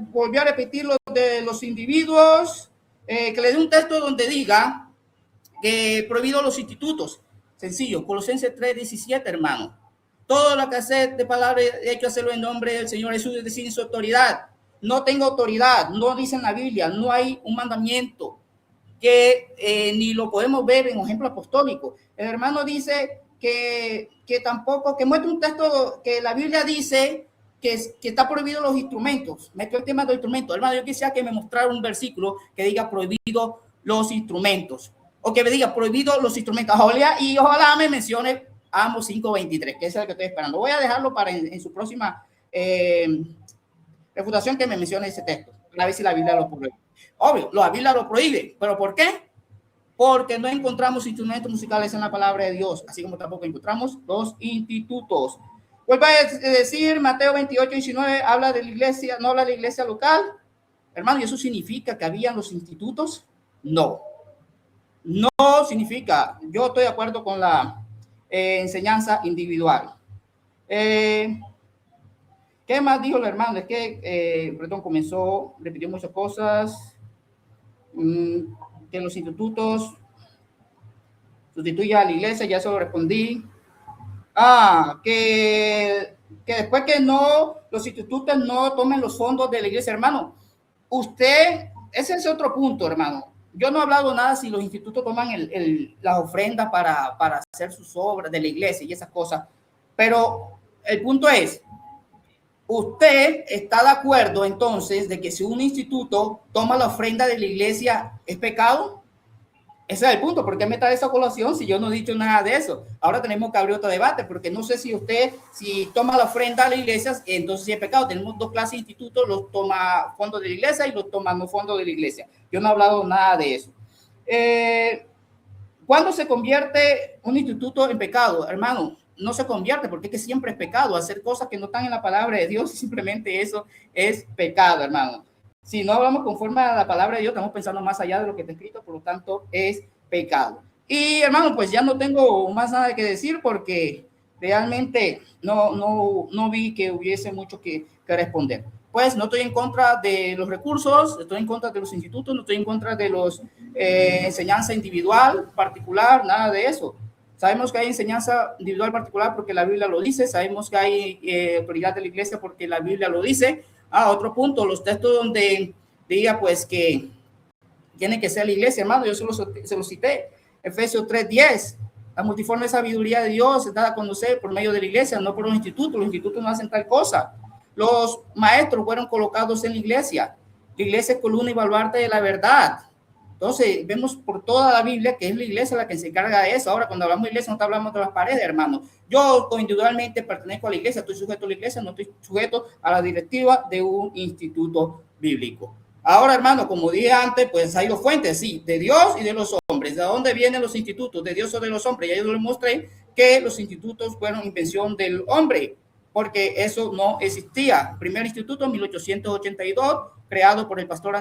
[SPEAKER 3] volvió a repetir lo de los individuos, que le dé un texto donde diga que prohibido los institutos. Sencillo, Colosenses 3:17, hermano. Todo lo que hacer de palabra he hecho hacerlo en nombre del Señor Jesús, es decir, en su autoridad. No tengo autoridad, no dice en la Biblia, no hay un mandamiento que ni lo podemos ver en ejemplo apostólico. El hermano dice que tampoco, que muestra un texto que la Biblia dice que está prohibido los instrumentos. Metió el tema de los instrumentos. Hermano, yo quisiera que me mostrara un versículo que diga prohibido los instrumentos. O que me diga prohibido los instrumentos. Y ojalá me mencione Amos 5:23, que es el que estoy esperando. Voy a dejarlo para en su próxima refutación que me mencione ese texto. A ver si la Biblia lo prohíbe. Obvio, la Biblia lo prohíbe. ¿Pero por qué? Porque no encontramos instrumentos musicales en la palabra de Dios, así como tampoco encontramos los institutos. Vuelvo a decir, Mateo 28:19 habla de la iglesia, no habla de la iglesia local. Hermano, ¿y eso significa que habían los institutos? No. No significa. Yo estoy de acuerdo con la enseñanza individual. ¿Qué más dijo el hermano? Es que, repitió muchas cosas. Que los institutos sustituyan a la iglesia, ya se lo respondí. Que después que los institutos no tomen los fondos de la iglesia, hermano. Ese es otro punto, hermano. Yo no he hablado nada si los institutos toman las ofrendas para hacer sus obras de la iglesia y esas cosas, pero el punto es, ¿usted está de acuerdo entonces de que si un instituto toma la ofrenda de la iglesia es pecado? Ese es el punto. ¿Por qué me trae esa colación si yo no he dicho nada de eso? Ahora tenemos que abrir otro debate, porque no sé si toma la ofrenda a la iglesia, entonces sí es pecado. Tenemos dos clases de institutos, los toma fondos de la iglesia y los toma no fondos de la iglesia. Yo no he hablado nada de eso. ¿Cuándo se convierte un instituto en pecado? Hermano, no se convierte, porque es que siempre es pecado. Hacer cosas que no están en la palabra de Dios, simplemente eso es pecado, hermano. Si no hablamos conforme a la palabra de Dios, estamos pensando más allá de lo que está escrito, por lo tanto es pecado. Y hermano, pues ya no tengo más nada que decir porque realmente no vi que hubiese mucho que responder. Pues no estoy en contra de los recursos, estoy en contra de los institutos, no estoy en contra de los enseñanza individual, particular, nada de eso. Sabemos que hay enseñanza individual particular porque la Biblia lo dice, sabemos que hay autoridad de la iglesia porque la Biblia lo dice. Otro punto, los textos donde diga pues que tiene que ser la iglesia, hermano, yo se lo cité, Efesios 3:10, la multiforme sabiduría de Dios se da a conocer por medio de la iglesia, no por los institutos no hacen tal cosa. Los maestros fueron colocados en la iglesia es columna y baluarte de la verdad. Entonces, vemos por toda la Biblia que es la iglesia la que se encarga de eso. Ahora, cuando hablamos de iglesia, no hablamos de las paredes, hermano. Yo individualmente pertenezco a la iglesia, estoy sujeto a la iglesia, no estoy sujeto a la directiva de un instituto bíblico. Ahora, hermano, como dije antes, pues hay dos fuentes, sí, de Dios y de los hombres. ¿De dónde vienen los institutos? ¿De Dios o de los hombres? Ya yo les mostré que los institutos fueron invención del hombre, porque eso no existía. Primer instituto, 1882, creado por el pastor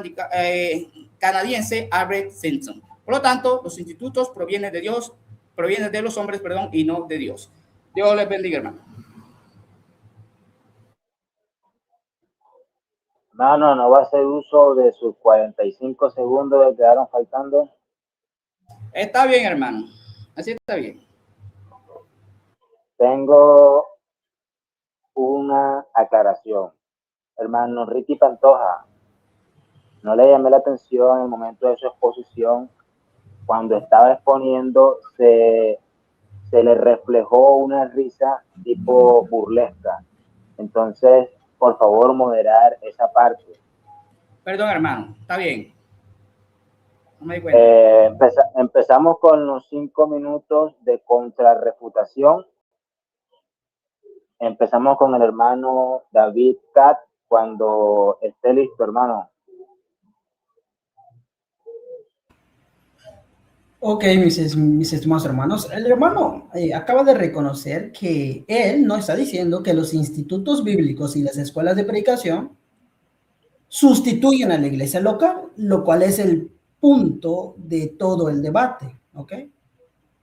[SPEAKER 3] canadiense Albert Simpson. Por lo tanto, los institutos provienen de Dios, provienen de los hombres, y no de Dios. Dios les bendiga, hermano.
[SPEAKER 1] Hermano, no va a hacer uso de sus 45 segundos que quedaron faltando.
[SPEAKER 3] Está bien, hermano. Así está bien.
[SPEAKER 1] Tengo una aclaración. Hermano Ricky Pantoja, no le llamé la atención en el momento de su exposición. Cuando estaba exponiendo, se le reflejó una risa tipo burlesca. Entonces, por favor, moderar esa parte.
[SPEAKER 3] Perdón, hermano. Está bien. No me di cuenta.
[SPEAKER 1] Empezamos con los 5 minutos de contrarrefutación. Empezamos con el hermano David Cat. Cuando esté listo, hermano.
[SPEAKER 2] Ok, mis estimados hermanos, el hermano acaba de reconocer que él no está diciendo que los institutos bíblicos y las escuelas de predicación sustituyen a la iglesia local, lo cual es el punto de todo el debate, ¿ok?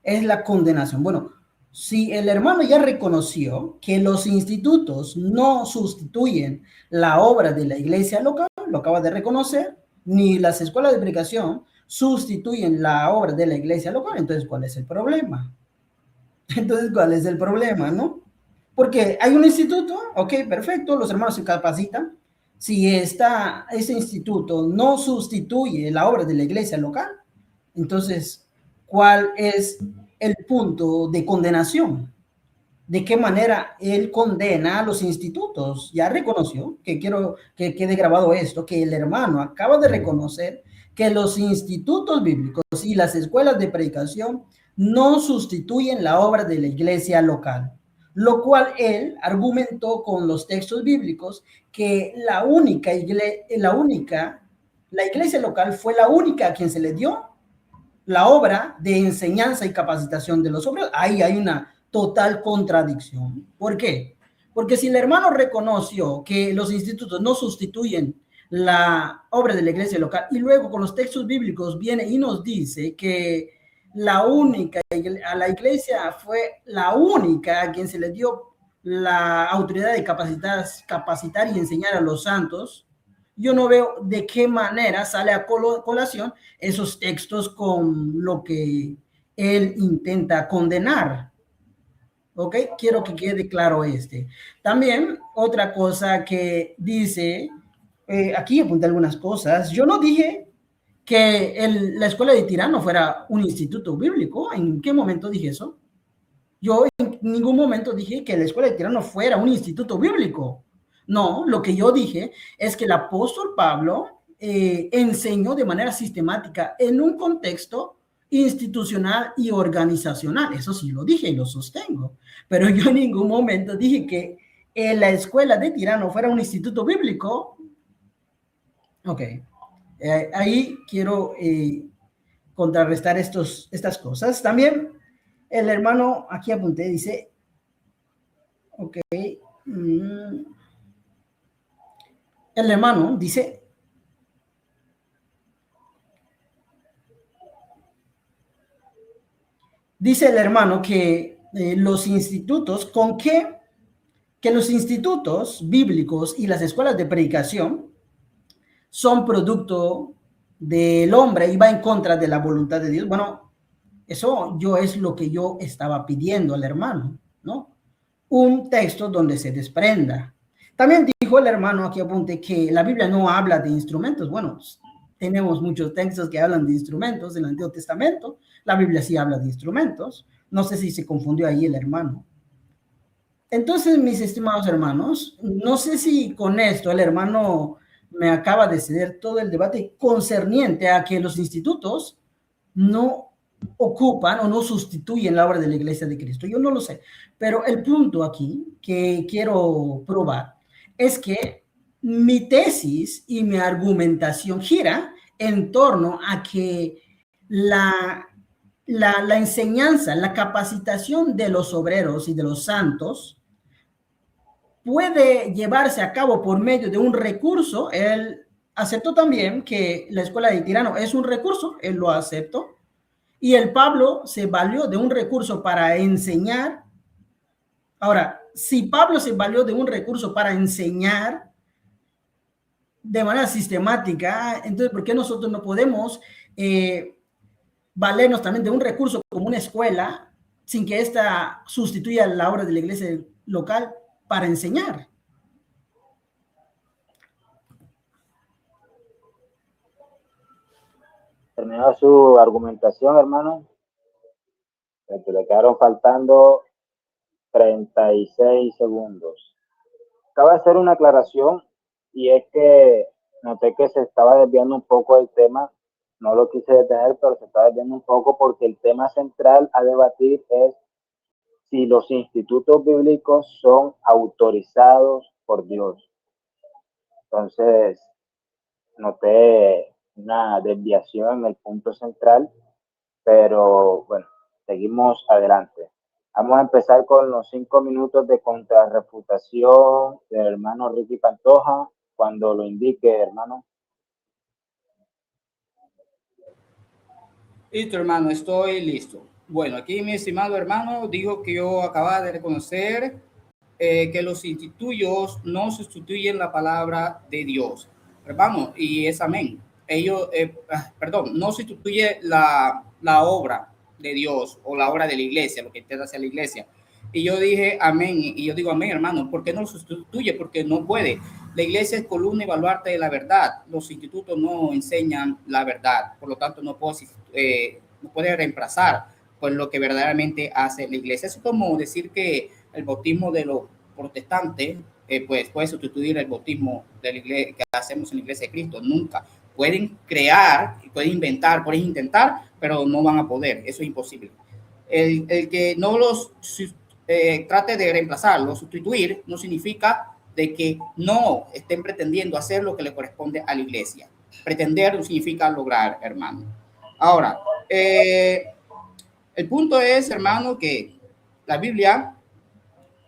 [SPEAKER 2] Es la condenación. Bueno, si el hermano ya reconoció que los institutos no sustituyen la obra de la iglesia local, lo acaba de reconocer, ni las escuelas de predicación sustituyen la obra de la iglesia local, entonces, ¿cuál es el problema? Entonces, ¿cuál es el problema, no? Porque hay un instituto, ok, perfecto, los hermanos se capacitan. Si ese instituto no sustituye la obra de la iglesia local, entonces, ¿cuál es el punto de condenación? ¿De qué manera él condena a los institutos? Ya reconoció, que quiero que quede grabado esto, que el hermano acaba de reconocer que los institutos bíblicos y las escuelas de predicación no sustituyen la obra de la iglesia local, lo cual él argumentó con los textos bíblicos que la iglesia local fue la única a quien se le dio la obra de enseñanza y capacitación de los obreros. Ahí hay una total contradicción. ¿Por qué? Porque si el hermano reconoció que los institutos no sustituyen la obra de la iglesia local y luego con los textos bíblicos viene y nos dice que a la iglesia fue la única a quien se le dio la autoridad de capacitar y enseñar a los santos, yo no veo de qué manera sale a colación esos textos con lo que él intenta condenar. ¿Ok? Quiero que quede claro este. También otra cosa que dice, aquí apunté algunas cosas. Yo no dije que la escuela de Tirano fuera un instituto bíblico. ¿En qué momento dije eso? Yo en ningún momento dije que la escuela de Tirano fuera un instituto bíblico. No, lo que yo dije es que el apóstol Pablo enseñó de manera sistemática en un contexto institucional y organizacional. Eso sí lo dije y lo sostengo. Pero yo en ningún momento dije que la escuela de Tirano fuera un instituto bíblico. Ok. Ahí quiero contrarrestar estas cosas. También el hermano, aquí apunté, dice, ok, el hermano dice, el hermano que los institutos, que los institutos bíblicos y las escuelas de predicación son producto del hombre y va en contra de la voluntad de Dios. Bueno, eso es lo que yo estaba pidiendo al hermano, ¿no? Un texto donde se desprenda. También dijo el hermano, aquí apunte, que la Biblia no habla de instrumentos. Bueno, tenemos muchos textos que hablan de instrumentos en el Antiguo Testamento. La Biblia sí habla de instrumentos. No sé si se confundió ahí el hermano. Entonces, mis estimados hermanos, no sé si con esto el hermano me acaba de ceder todo el debate concerniente a que los institutos no ocupan o no sustituyen la obra de la Iglesia de Cristo. Yo no lo sé, pero el punto aquí que quiero probar es que mi tesis y mi argumentación gira en torno a que la enseñanza, la capacitación de los obreros y de los santos puede llevarse a cabo por medio de un recurso. Él aceptó también que la escuela de Tirano es un recurso, él lo aceptó, y el Pablo se valió de un recurso para enseñar Ahora, si Pablo se valió de un recurso para enseñar de manera sistemática, entonces, ¿por qué nosotros no podemos valernos también de un recurso como una escuela sin que ésta sustituya la obra de la iglesia local para enseñar?
[SPEAKER 1] Terminó su argumentación, hermano. Le quedaron faltando 36 segundos. Acaba de hacer una aclaración y es que noté que se estaba desviando un poco del tema. No lo quise detener, pero se está desviando un poco porque el tema central a debatir es si los institutos bíblicos son autorizados por Dios. Entonces, noté una desviación en el punto central, pero bueno, seguimos adelante. Vamos a empezar con los 5 minutos de contrarrefutación del hermano Ricky Pantoja, cuando lo indique, hermano.
[SPEAKER 3] Listo, hermano, estoy listo. Bueno, aquí mi estimado hermano dijo que yo acababa de reconocer que los institutos no sustituyen la palabra de Dios. Hermano, y es amén. Ellos, perdón, no sustituye la obra de Dios o la obra de la iglesia, lo que intenta hacer la iglesia. Y yo dije amén, y yo digo amén, hermano. ¿Por qué no lo sustituye? Porque no puede. La iglesia es columna y baluarte de la verdad. Los institutos no enseñan la verdad, por lo tanto no puede reemplazar pues lo que verdaderamente hace la iglesia. Es como decir que el bautismo de los protestantes pues puede sustituir el bautismo de la iglesia que hacemos en la iglesia de Cristo. Nunca. Pueden crear, pueden inventar, pueden intentar, pero no van a poder. Eso es imposible. El que no los trate de reemplazarlo, sustituir, no significa de que no estén pretendiendo hacer lo que le corresponde a la iglesia. Pretender no significa lograr, hermano. Ahora, el punto es, hermano, que la Biblia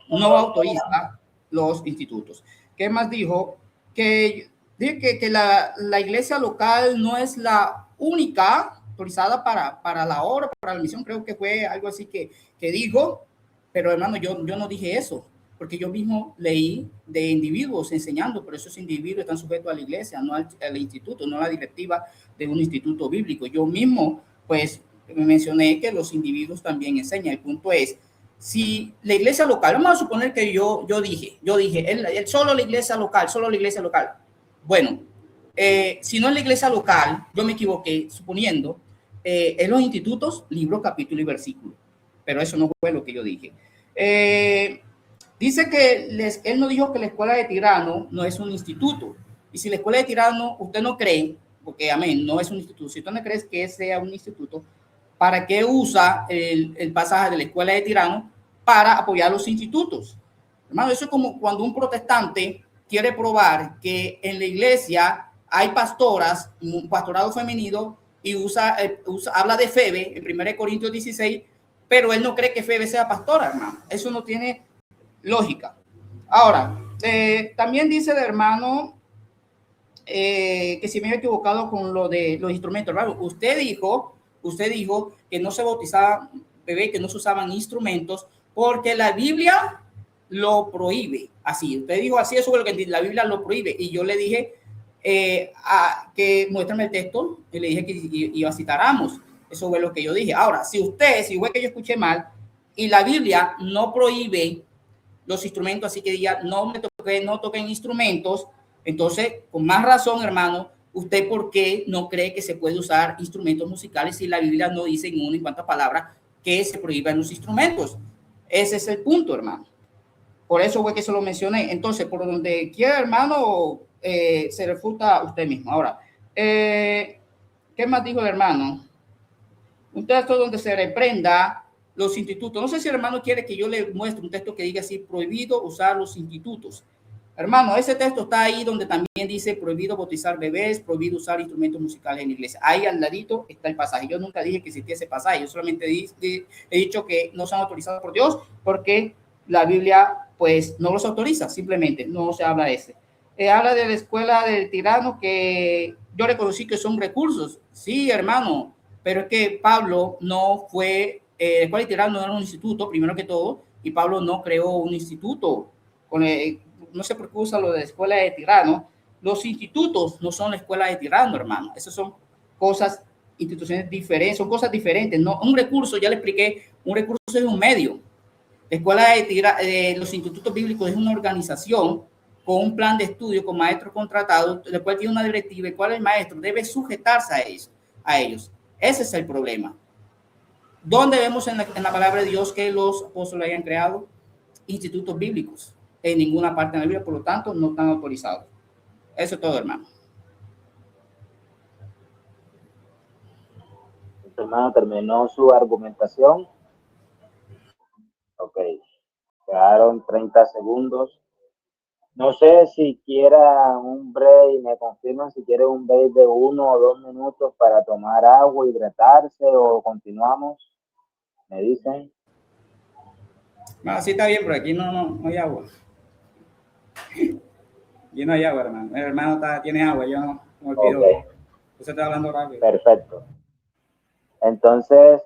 [SPEAKER 3] no autoriza los institutos. ¿Qué más dijo? Que la iglesia local no es la única autorizada para la obra, para la misión. Creo que fue algo así que dijo, pero hermano, yo no dije eso, porque yo mismo leí de individuos enseñando, pero esos individuos están sujetos a la iglesia, no al instituto, no a la directiva de un instituto bíblico. Yo mismo, pues, mencioné que los individuos también enseñan. El punto es, si la iglesia local, vamos a suponer que yo dije, solo la iglesia local. Bueno, si no es la iglesia local, yo me equivoqué suponiendo en los institutos, libro, capítulo y versículo. Pero eso no fue lo que yo dije. Dice que él no dijo que la escuela de Tirano no es un instituto. Y si la escuela de Tirano usted no cree, porque amén, no es un instituto, si usted no cree que sea un instituto, ¿para qué usa el pasaje de la escuela de Tirano para apoyar los institutos? Hermano, eso es como cuando un protestante quiere probar que en la iglesia hay pastoras, un pastorado femenino, y habla de Febe en 1 Corintios 16, pero él no cree que Febe sea pastora, hermano. Eso no tiene lógica. Ahora, también dice el hermano que si me he equivocado con lo de los instrumentos, hermano. Usted dijo que no se bautizaba bebé, que no se usaban instrumentos, porque la Biblia lo prohíbe. Así, usted dijo así, eso es lo que la Biblia lo prohíbe. Y yo le dije que muéstrame el texto, y le dije que iba a citar a Amos. Eso fue lo que yo dije. Ahora, si fue que yo escuché mal, y la Biblia no prohíbe los instrumentos, así que diga, no toquen instrumentos, entonces, con más razón, hermano, ¿usted por qué no cree que se puede usar instrumentos musicales si la Biblia no dice en una y cuantas palabras que se prohíban los instrumentos? Ese es el punto, hermano. Por eso fue que se lo mencioné. Entonces, por donde quiera, hermano, se refuta usted mismo. Ahora, ¿qué más dijo el hermano? Un texto donde se reprenda los institutos. No sé si el hermano quiere que yo le muestre un texto que diga así, prohibido usar los institutos. Hermano, ese texto está ahí donde también dice prohibido bautizar bebés, prohibido usar instrumentos musicales en la iglesia. Ahí al ladito está el pasaje. Yo nunca dije que existía ese pasaje. Yo solamente he dicho que no son autorizados por Dios porque la Biblia pues no los autoriza. Simplemente no se habla de ese. Habla de la escuela del tirano que yo reconocí que son recursos. Sí, hermano, pero es que Pablo no fue, la escuela de tirano no era un instituto, primero que todo, y Pablo no creó un instituto. No sé por qué usa lo de escuela de tirano. Los institutos no son la escuela de tirano, hermano. Esas son cosas, instituciones diferentes, son cosas diferentes. No, un recurso, ya le expliqué, un recurso es un medio. La escuela de los institutos bíblicos es una organización con un plan de estudio, con maestros contratados, el cual tiene una directiva, el cual el maestro debe sujetarse a ellos. Ese es el problema. ¿Dónde vemos en la palabra de Dios que los apóstoles hayan creado institutos bíblicos? En ninguna parte de la Biblia, por lo tanto, no están autorizados. Eso es todo, hermano.
[SPEAKER 1] Hermano, terminó su argumentación. Ok, quedaron 30 segundos. No sé si quiera un break, me confirman si quiere un break de 1 o 2 minutos para tomar agua, hidratarse o continuamos. Me dicen.
[SPEAKER 3] No, sí está bien, pero aquí no hay agua. Aquí no hay agua, hermano. El hermano tiene agua, yo no me olvido.
[SPEAKER 1] Okay.
[SPEAKER 3] Usted está hablando rápido.
[SPEAKER 1] Perfecto. Entonces,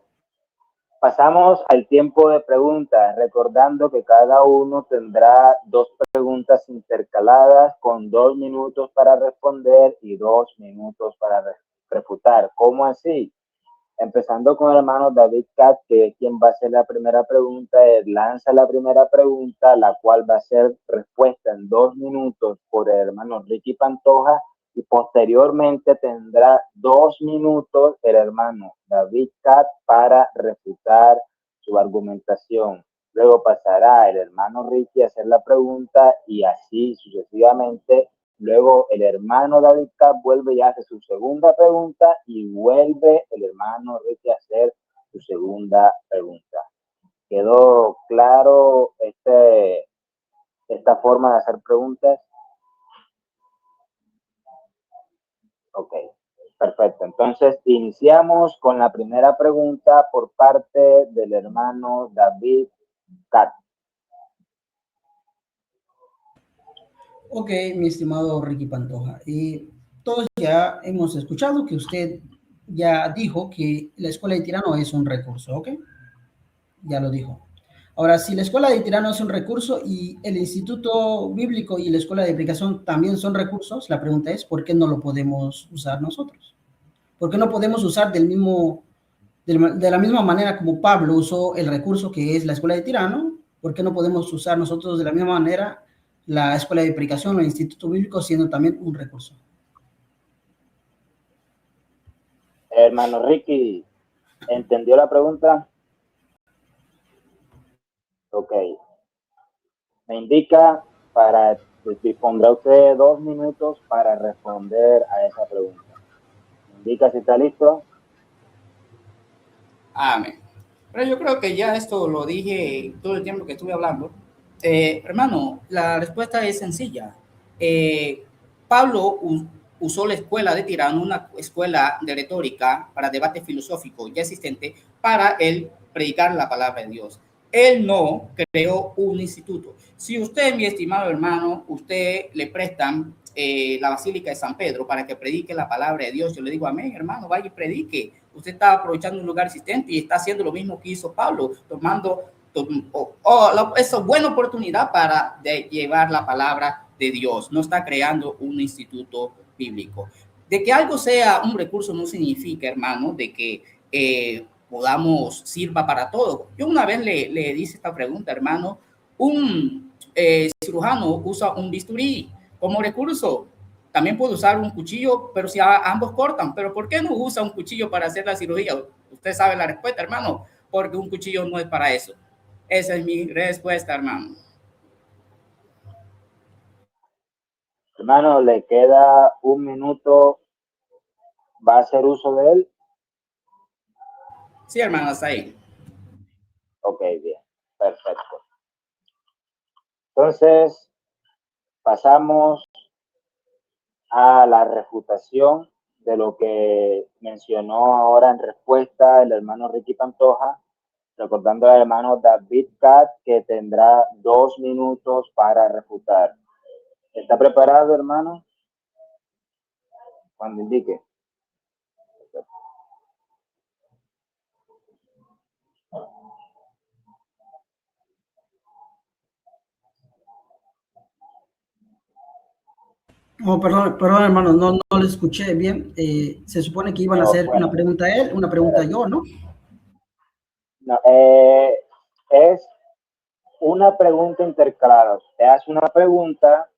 [SPEAKER 1] pasamos al tiempo de preguntas, recordando que cada uno tendrá 2 preguntas intercaladas con 2 minutos para responder y 2 minutos para refutar. ¿Cómo así? Empezando con el hermano David Cat, que es quien va a hacer la primera pregunta. Él lanza la primera pregunta, la cual va a ser respuesta en 2 minutos por el hermano Ricky Pantoja, y posteriormente tendrá 2 minutos el hermano David Cat para refutar su argumentación. Luego pasará el hermano Ricky a hacer la pregunta y así sucesivamente. Luego el hermano David Cap vuelve y hace su segunda pregunta y vuelve el hermano Ricky a hacer su segunda pregunta. ¿Quedó claro esta forma de hacer preguntas? Ok, perfecto. Entonces iniciamos con la primera pregunta por parte del hermano David Cap.
[SPEAKER 2] Ok, mi estimado Ricky Pantoja. Y todos ya hemos escuchado que usted ya dijo que la escuela de tirano es un recurso, ¿ok? Ya lo dijo. Ahora, si la escuela de tirano es un recurso y el instituto bíblico y la escuela de aplicación también son recursos, la pregunta es, ¿por qué no lo podemos usar nosotros? ¿Por qué no podemos usar de la misma manera como Pablo usó el recurso que es la escuela de tirano? ¿Por qué no podemos usar nosotros de la misma manera la escuela de predicación o el instituto bíblico siendo también un recurso?
[SPEAKER 1] Hermano Ricky, ¿entendió la pregunta? Ok. Me indica dispondrá usted 2 minutos para responder a esa pregunta. Me indica si está listo.
[SPEAKER 3] Amén. Pero yo creo que ya esto lo dije todo el tiempo que estuve hablando. Hermano, la respuesta es sencilla. Pablo usó la escuela de Tirano, una escuela de retórica para debate filosófico ya existente, para él predicar la palabra de Dios. Él no creó un instituto. Si usted, mi estimado hermano, usted le prestan la Basílica de San Pedro para que predique la palabra de Dios, yo le digo, amén, hermano, vaya y predique. Usted está aprovechando un lugar existente y está haciendo lo mismo que hizo Pablo, esa buena oportunidad para llevar la palabra de Dios. No está creando un instituto bíblico. De que algo sea un recurso no significa, hermano, de que sirva para todo. Yo una vez le hice esta pregunta, hermano, un cirujano usa un bisturí como recurso. También puede usar un cuchillo, pero si ambos cortan, pero ¿por qué no usa un cuchillo para hacer la cirugía? Usted sabe la respuesta, hermano, porque un cuchillo no es para eso. Esa es mi respuesta, hermano.
[SPEAKER 1] Hermano, le queda 1 minuto. ¿Va a hacer uso de él?
[SPEAKER 3] Sí, hermano, hasta ahí.
[SPEAKER 1] Ok, bien, perfecto. Entonces, pasamos a la refutación de lo que mencionó ahora en respuesta el hermano Ricky Pantoja, recordando al hermano David Cat que tendrá 2 minutos para refutar. ¿Está preparado, hermano? Cuando indique.
[SPEAKER 2] Oh, perdón, hermano, no le escuché bien. Se supone que iban a
[SPEAKER 1] No,
[SPEAKER 2] hacer una
[SPEAKER 1] bueno,
[SPEAKER 2] pregunta a él, una pregunta yo, ¿no?
[SPEAKER 1] no, es una pregunta intercalada. Usted hace una pregunta,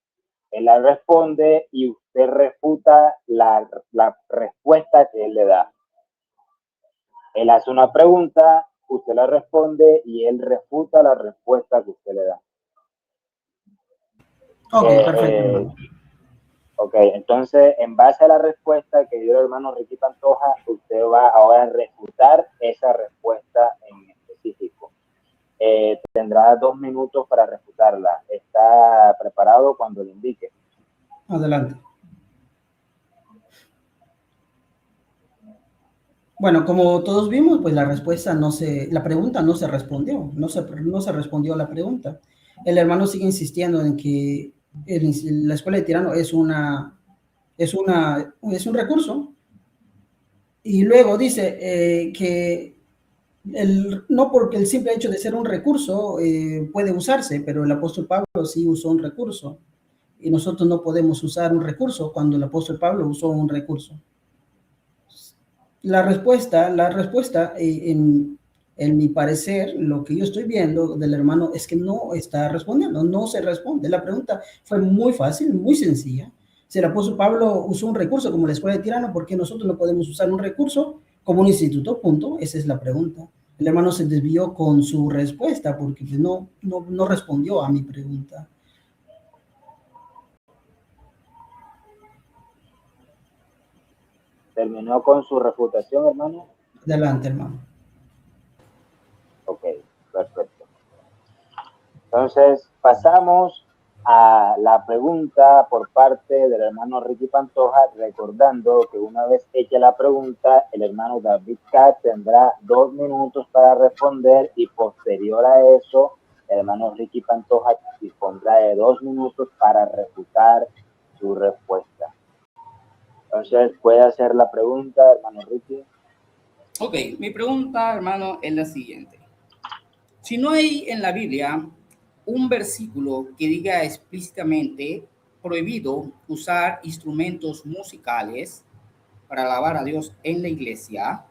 [SPEAKER 1] él la responde y usted refuta la respuesta que él le da. Él hace una pregunta, usted la responde y él refuta la respuesta que usted le da.
[SPEAKER 2] Ok, perfecto,
[SPEAKER 1] Eh,
[SPEAKER 2] hermano.
[SPEAKER 1] ok, entonces en base a la respuesta que dio el hermano Ricky Pantoja, usted va ahora a refutar esa respuesta en específico. Tendrá 2 minutos para refutarla. ¿Está preparado cuando le indique?
[SPEAKER 2] Adelante. Bueno, como todos vimos, pues la pregunta no se respondió, no se respondió a la pregunta. El hermano sigue insistiendo en que la escuela de Tirano es un recurso, y luego dice que no porque el simple hecho de ser un recurso puede usarse, pero el apóstol Pablo sí usó un recurso, y nosotros no podemos usar un recurso cuando el apóstol Pablo usó un recurso. La respuesta en mi parecer, lo que yo estoy viendo del hermano es que no está respondiendo, no se responde. La pregunta fue muy fácil, muy sencilla. Si el apóstol Pablo usó un recurso como la escuela de Tirano, ¿por qué nosotros no podemos usar un recurso como un instituto? Punto. Esa es la pregunta. El hermano se desvió con su respuesta porque no respondió a mi pregunta.
[SPEAKER 1] ¿Terminó con su refutación, hermano?
[SPEAKER 2] Adelante, hermano.
[SPEAKER 1] Ok, perfecto. Entonces, pasamos a la pregunta por parte del hermano Ricky Pantoja, recordando que una vez hecha la pregunta, el hermano David Cat tendrá 2 minutos para responder y posterior a eso, el hermano Ricky Pantoja dispondrá de 2 minutos para refutar su respuesta. Entonces, puede hacer la pregunta, hermano Ricky.
[SPEAKER 3] Ok, mi pregunta, hermano, es la siguiente. Si no hay en la Biblia un versículo que diga explícitamente prohibido usar instrumentos musicales para alabar a Dios en la iglesia,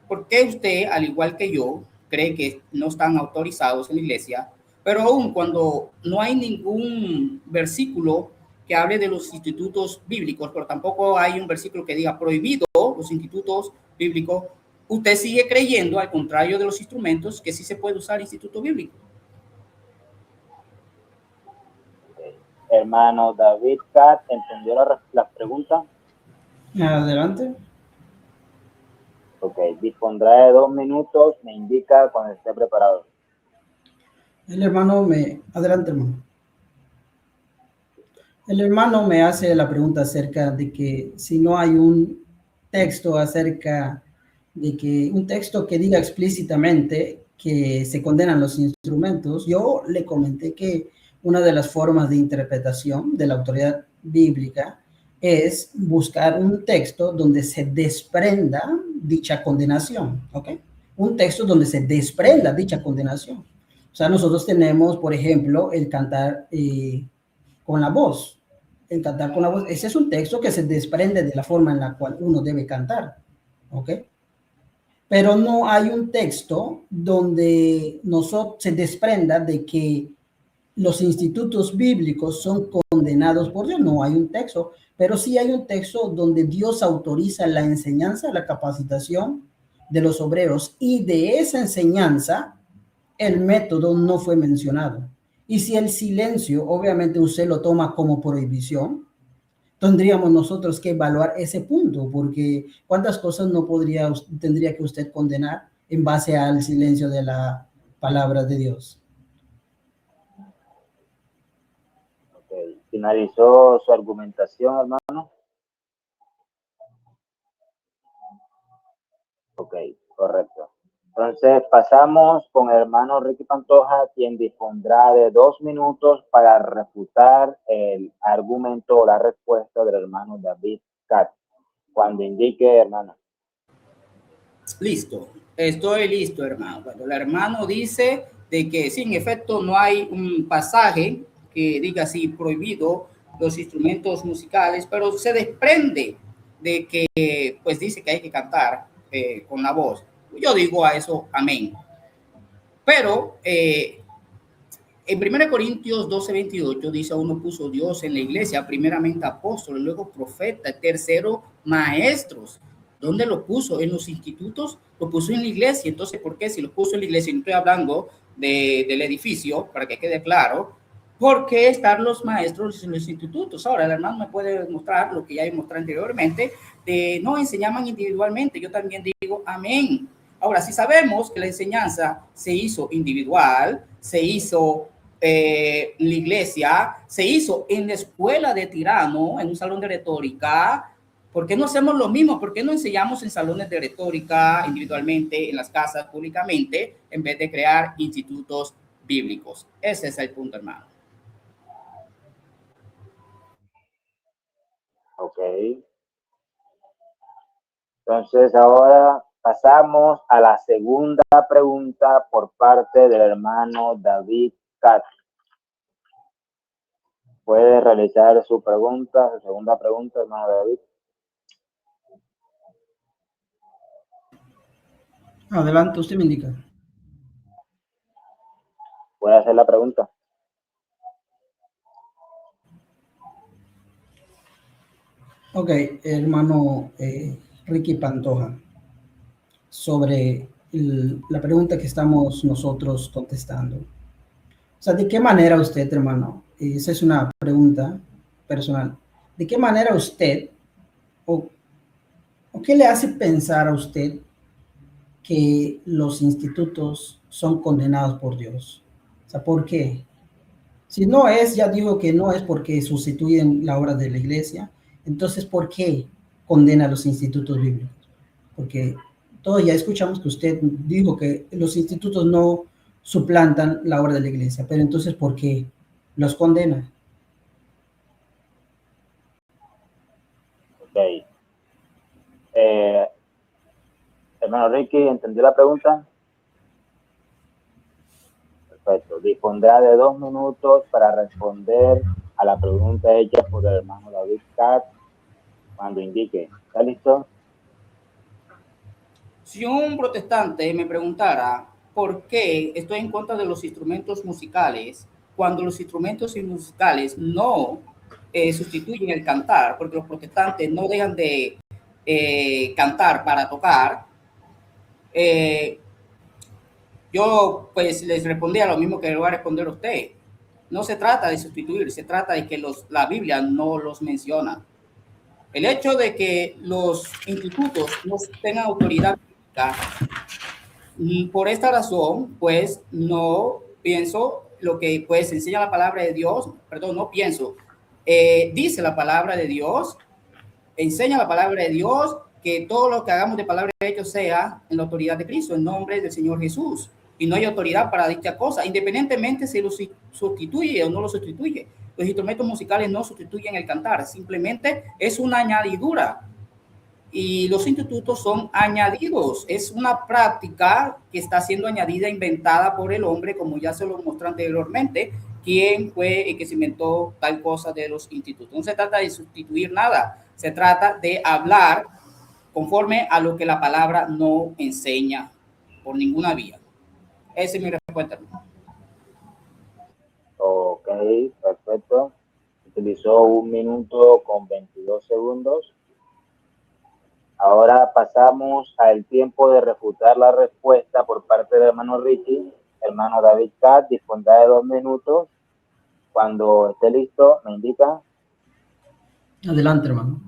[SPEAKER 3] ¿por qué usted, al igual que yo, cree que no están autorizados en la iglesia? Pero aún cuando no hay ningún versículo que hable de los institutos bíblicos, pero tampoco hay un versículo que diga prohibido los institutos bíblicos, usted sigue creyendo, al contrario de los instrumentos, que sí se puede usar instituto bíblico.
[SPEAKER 1] Hermano David Cat, ¿entendió la pregunta?
[SPEAKER 2] Adelante.
[SPEAKER 1] Ok, dispondrá de 2 minutos, me indica cuando esté preparado.
[SPEAKER 2] Adelante, hermano. El hermano me hace la pregunta acerca de que si no hay un texto acerca de que un texto que diga explícitamente que se condenan los instrumentos. Yo le comenté que una de las formas de interpretación de la autoridad bíblica es buscar un texto donde se desprenda dicha condenación, ¿ok? Un texto donde se desprenda dicha condenación. O sea, nosotros tenemos, por ejemplo, el cantar con la voz. El cantar con la voz, ese es un texto que se desprende de la forma en la cual uno debe cantar, ¿ok? Pero no hay un texto donde se desprenda de que los institutos bíblicos son condenados por Dios. No hay un texto, pero sí hay un texto donde Dios autoriza la enseñanza, la capacitación de los obreros, y de esa enseñanza el método no fue mencionado. Y si el silencio, obviamente usted lo toma como prohibición, tendríamos nosotros que evaluar ese punto, porque cuántas cosas tendría que usted condenar en base al silencio de la palabra de Dios.
[SPEAKER 1] Okay. ¿Finalizó su argumentación, hermano? Ok, correcto. Entonces pasamos con el hermano Ricky Pantoja, quien dispondrá de 2 minutos para refutar el argumento o la respuesta del hermano David Cat. Cuando indique, hermano.
[SPEAKER 3] Listo, estoy listo, hermano. Cuando el hermano dice de que sí, en efecto no hay un pasaje que diga así prohibido los instrumentos musicales, pero se desprende de que, pues dice que hay que cantar con la voz. Yo digo a eso, amén. Pero en 1 Corintios 12:28 dice, uno puso Dios en la iglesia, primeramente apóstoles, luego profetas, tercero maestros. ¿Dónde lo puso? En los institutos, lo puso en la iglesia. Entonces, ¿por qué? Si lo puso en la iglesia, no estoy hablando del edificio, para que quede claro, ¿por qué están los maestros en los institutos? Ahora, el hermano me puede mostrar lo que ya he mostrado anteriormente, de no enseñaban individualmente. Yo también digo, amén. Ahora, si sabemos que la enseñanza se hizo individual, se hizo en la iglesia, se hizo en la escuela de Tirano, en un salón de retórica, ¿por qué no hacemos lo mismo? ¿Por qué no enseñamos en salones de retórica individualmente, en las casas, públicamente, en vez de crear institutos bíblicos? Ese es el punto, hermano.
[SPEAKER 1] Ok. Entonces ahora pasamos a la segunda pregunta por parte del hermano David Cat. Puede realizar su pregunta, su segunda pregunta, hermano David.
[SPEAKER 2] Adelante, usted me indica.
[SPEAKER 1] Puede hacer la pregunta.
[SPEAKER 2] Ok, hermano Ricky Pantoja, sobre la pregunta que estamos nosotros contestando. O sea, ¿de qué manera usted, hermano? Esa es una pregunta personal. ¿De qué manera usted, o qué le hace pensar a usted que los institutos son condenados por Dios? O sea, ¿por qué? Si no es, ya digo que no es porque sustituyen la obra de la iglesia, entonces, ¿por qué condena a los institutos bíblicos? Porque todos ya escuchamos que usted dijo que los institutos no suplantan la obra de la iglesia, pero entonces, ¿por qué los condena?
[SPEAKER 1] Ok. Hermano Ricky, ¿entendió la pregunta? Perfecto. Dispondrá de 2 minutos para responder a la pregunta hecha por el hermano David Cat cuando indique. ¿Está listo?
[SPEAKER 3] Si un protestante me preguntara por qué estoy en contra de los instrumentos musicales, cuando los instrumentos musicales no sustituyen el cantar, porque los protestantes no dejan de cantar para tocar, yo pues les respondía lo mismo que le voy a responder a usted. No se trata de sustituir, se trata de que la Biblia no los menciona. El hecho de que los institutos no tengan autoridad bíblica, por esta razón, pues no pienso lo que pues enseña la palabra de Dios, perdón, no pienso, dice la palabra de Dios, enseña la palabra de Dios, que todo lo que hagamos de palabra de ellos sea en la autoridad de Cristo, en nombre del Señor Jesús. Y no hay autoridad para dicha cosa, independientemente si lo sustituye o no lo sustituye. Los instrumentos musicales no sustituyen el cantar, simplemente es una añadidura. Y los institutos son añadidos. Es una práctica que está siendo añadida, inventada por el hombre, como ya se lo mostré anteriormente, quién fue el que se inventó tal cosa de los institutos. No se trata de sustituir nada, se trata de hablar conforme a lo que la palabra no enseña por ninguna vía. Esa es mi respuesta.
[SPEAKER 1] Ok, perfecto. Utilizó 1 minuto con 22 segundos. Ahora pasamos al tiempo de refutar la respuesta por parte del hermano Ricky. Hermano David Cat, dispondrá de 2 minutos. Cuando esté listo, me indica.
[SPEAKER 2] Adelante, hermano.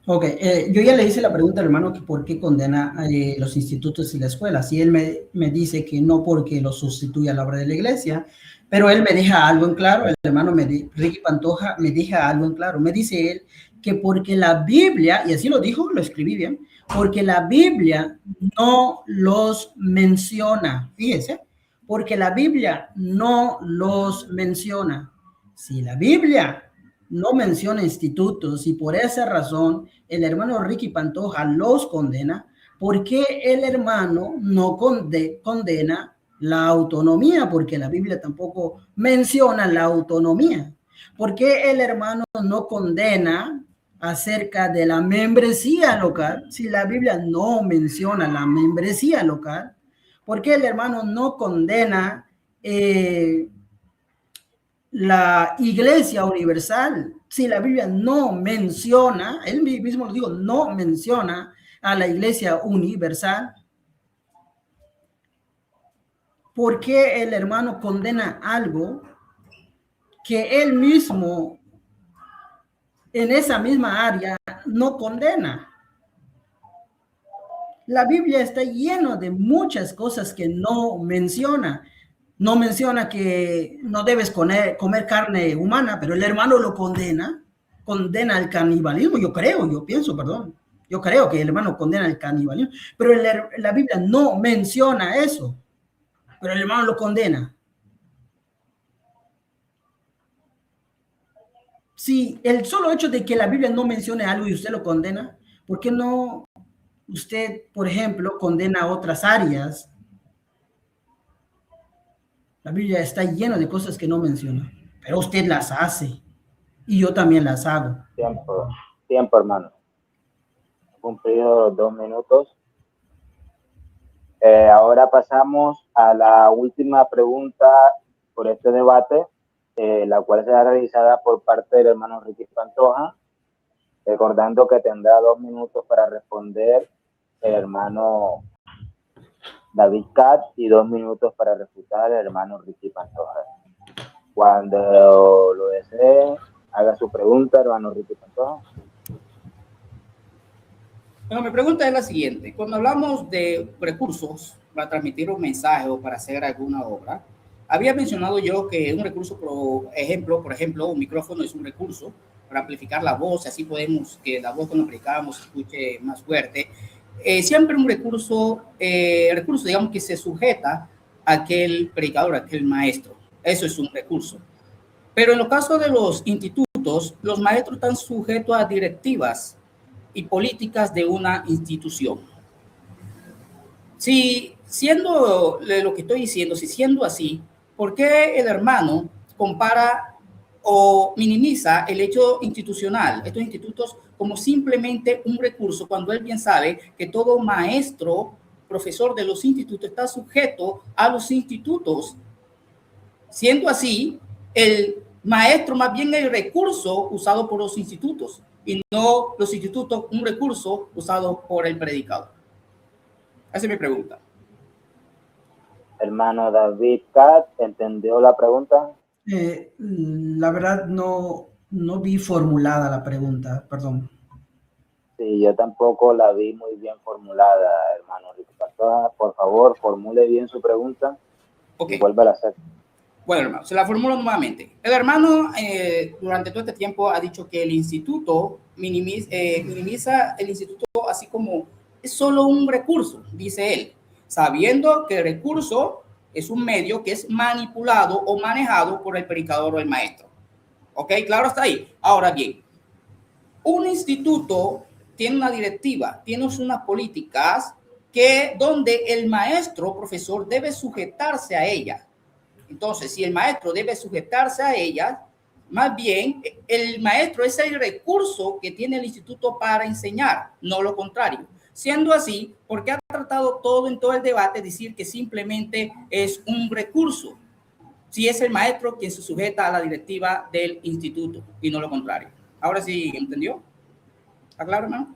[SPEAKER 2] Ok, yo ya le hice la pregunta al hermano que por qué condena los institutos y la escuela. Si él me dice que no porque lo sustituye a la obra de la iglesia, pero él me deja algo en claro, el hermano Ricky Pantoja me deja algo en claro. Me dice él que porque la Biblia, y así lo dijo, lo escribí bien, porque la Biblia no los menciona. Fíjese, porque la Biblia no los menciona. Si la Biblia no menciona institutos y por esa razón el hermano Ricky Pantoja los condena, ¿por qué el hermano no condena la autonomía, porque la Biblia tampoco menciona la autonomía. ¿Por qué el hermano no condena acerca de la membresía local si la Biblia no menciona la membresía local? ¿Por qué el hermano no condena la iglesia universal si la Biblia no menciona, él mismo lo digo, no menciona a la iglesia universal? ¿Por qué el hermano condena algo que él mismo en esa misma área no condena? La Biblia está llena de muchas cosas que no menciona. No menciona que no debes comer carne humana, pero el hermano lo condena el canibalismo. Yo creo que el hermano condena el canibalismo, pero la Biblia no menciona eso, pero el hermano lo condena. Si el solo hecho de que la Biblia no mencione algo y usted lo condena, ¿por qué no usted, por ejemplo, condena otras áreas? La Biblia está llena de cosas que no menciona, pero usted las hace y yo también las hago.
[SPEAKER 1] Tiempo, hermano. Cumplido los 2 minutos. Ahora pasamos a la última pregunta por este debate, la cual será realizada por parte del hermano Ricky Pantoja, recordando que tendrá 2 minutos para responder el hermano David Katz y 2 minutos para refutar el hermano Ricky Pantoja. Cuando lo desee, haga su pregunta, hermano Ricky Pantoja.
[SPEAKER 3] Bueno, mi pregunta es la siguiente. Cuando hablamos de recursos para transmitir un mensaje o para hacer alguna obra, había mencionado yo que un recurso, por ejemplo, un micrófono es un recurso para amplificar la voz, así podemos que la voz cuando predicamos se escuche más fuerte. Siempre un recurso, digamos, que se sujeta a aquel predicador, a aquel maestro. Eso es un recurso. Pero en los casos de los institutos, los maestros están sujetos a directivas y políticas de una institución. Si siendo lo que estoy diciendo, si siendo así, ¿por qué el hermano compara o minimiza el hecho institucional, estos institutos, como simplemente un recurso, cuando él bien sabe que todo maestro, profesor de los institutos está sujeto a los institutos? Siendo así, el maestro más bien el recurso usado por los institutos y no los institutos un recurso usado por el predicador. Esa es mi pregunta.
[SPEAKER 1] Hermano David Katz, ¿entendió la pregunta?
[SPEAKER 2] La verdad no vi formulada la pregunta, perdón.
[SPEAKER 1] Sí, yo tampoco la vi muy bien formulada, hermano Ricky Pantoja. Por favor, formule bien su pregunta y vuelva a hacer.
[SPEAKER 3] Bueno, hermano, se la formulo nuevamente. El hermano durante todo este tiempo ha dicho que el instituto minimiza el instituto así como es solo un recurso, dice él, sabiendo que el recurso es un medio que es manipulado o manejado por el predicador o el maestro. ¿Ok? Claro, hasta ahí. Ahora bien, un instituto tiene una directiva, tiene unas políticas donde el maestro, profesor, debe sujetarse a ella. Entonces, si el maestro debe sujetarse a ella, más bien el maestro es el recurso que tiene el instituto para enseñar, no lo contrario. Siendo así, ¿por qué ha tratado todo en todo el debate decir que simplemente es un recurso? Si es el maestro quien se sujeta a la directiva del instituto y no lo contrario. Ahora sí, ¿entendió? ¿Está claro, hermano?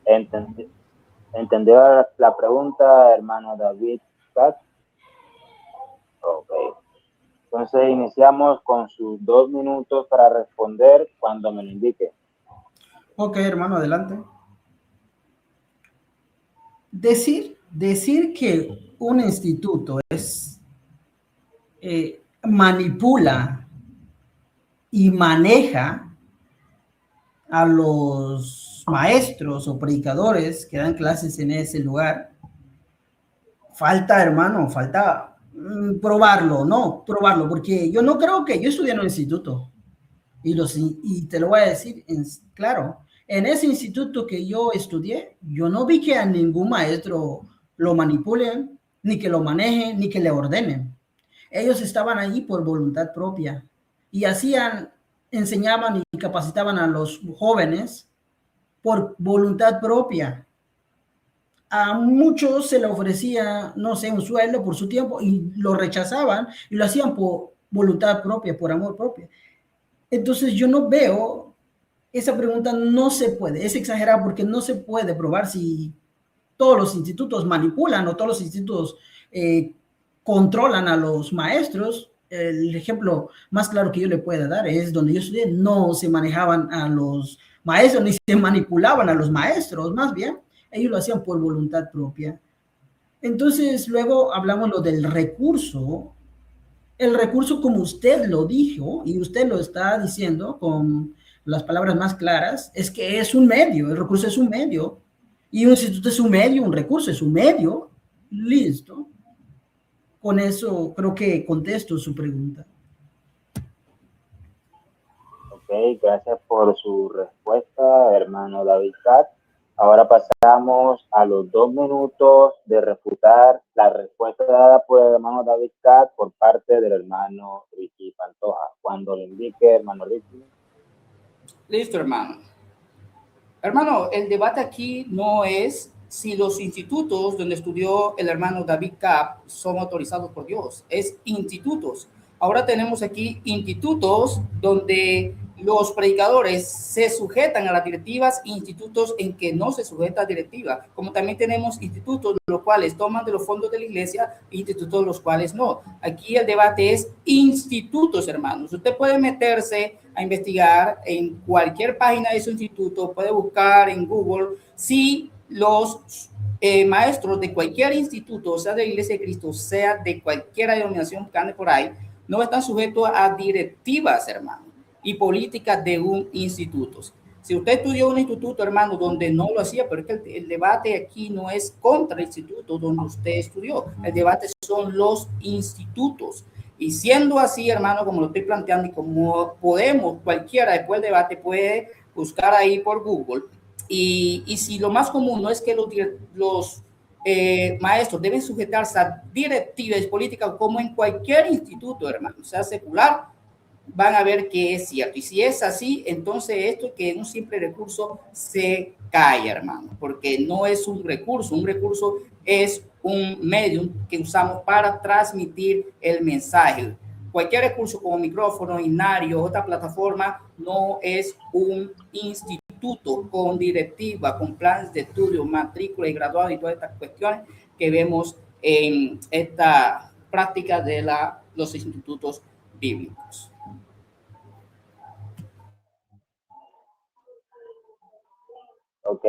[SPEAKER 1] ¿Entendió la pregunta, hermano David Katz? Ok. Entonces iniciamos con sus 2 minutos para responder cuando me lo indique.
[SPEAKER 2] Ok, hermano, adelante. Decir que un instituto manipula y maneja a los maestros o predicadores que dan clases en ese lugar, falta probarlo, porque yo no creo que yo estudié en un instituto y te lo voy a decir claro, en ese instituto que yo estudié, yo no vi que a ningún maestro lo manipulen, ni que lo manejen, ni que le ordenen. Ellos estaban allí por voluntad propia y enseñaban y capacitaban a los jóvenes por voluntad propia. A muchos se le ofrecía, no sé, un sueldo por su tiempo y lo rechazaban y lo hacían por voluntad propia, por amor propio. Entonces yo no veo, esa pregunta no se puede, es exagerada porque no se puede probar si todos los institutos manipulan o todos los institutos controlan a los maestros. El ejemplo más claro que yo le pueda dar es donde yo estudié, no se manejaban a los maestros ni se manipulaban a los maestros, más bien ellos lo hacían por voluntad propia. Entonces luego hablamos lo del recurso. El recurso, como usted lo dijo y usted lo está diciendo con las palabras más claras, es que es un medio, el recurso es un medio y un instituto es un medio, un recurso es un medio. Listo. Con eso creo que contesto su pregunta.
[SPEAKER 1] Ok, gracias por su respuesta, hermano David Cat. Ahora pasamos a los 2 minutos de refutar la respuesta dada por el hermano David Cat por parte del hermano Ricky Pantoja. Cuando lo indique, hermano Ricky.
[SPEAKER 3] Listo, hermano. Hermano, el debate aquí no es si los institutos donde estudió el hermano David Cap son autorizados por Dios, es institutos. Ahora tenemos aquí institutos donde los predicadores se sujetan a las directivas, institutos en que no se sujeta a directiva, como también tenemos institutos los cuales toman de los fondos de la iglesia, institutos los cuales no. Aquí el debate es institutos, hermanos. Usted puede meterse a investigar en cualquier página de su instituto, puede buscar en Google si los maestros de cualquier instituto, sea de la Iglesia de Cristo, sea de cualquier denominación que ande por ahí, no están sujetos a directivas, hermano, y políticas de un instituto. Si usted estudió un instituto, hermano, donde no lo hacía, pero es que el debate aquí no es contra el instituto donde usted estudió, el debate son los institutos. Y siendo así, hermano, como lo estoy planteando y como podemos, cualquiera después del debate puede buscar ahí por Google. Y si lo más común no es que los maestros deben sujetarse a directivas políticas como en cualquier instituto, hermano, sea secular, van a ver que es cierto. Y si es así, entonces esto que es un simple recurso se cae, hermano, porque no es un recurso es un medio que usamos para transmitir el mensaje. Cualquier recurso como micrófono, inario, otra plataforma, no es un instituto con directiva, con planes de estudio, matrícula y graduado y todas estas cuestiones que vemos en esta práctica de los institutos bíblicos.
[SPEAKER 1] Ok,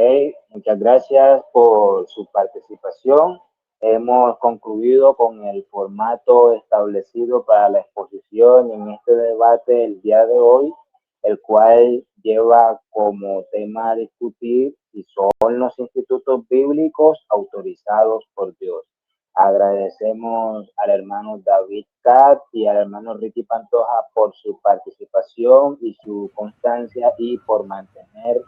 [SPEAKER 1] muchas gracias por su participación. Hemos concluido con el formato establecido para la exposición en este debate el día de hoy, el cual lleva como tema a discutir si son los institutos bíblicos autorizados por Dios. Agradecemos al hermano David Cat y al hermano Ricky Pantoja por su participación y su constancia y por mantener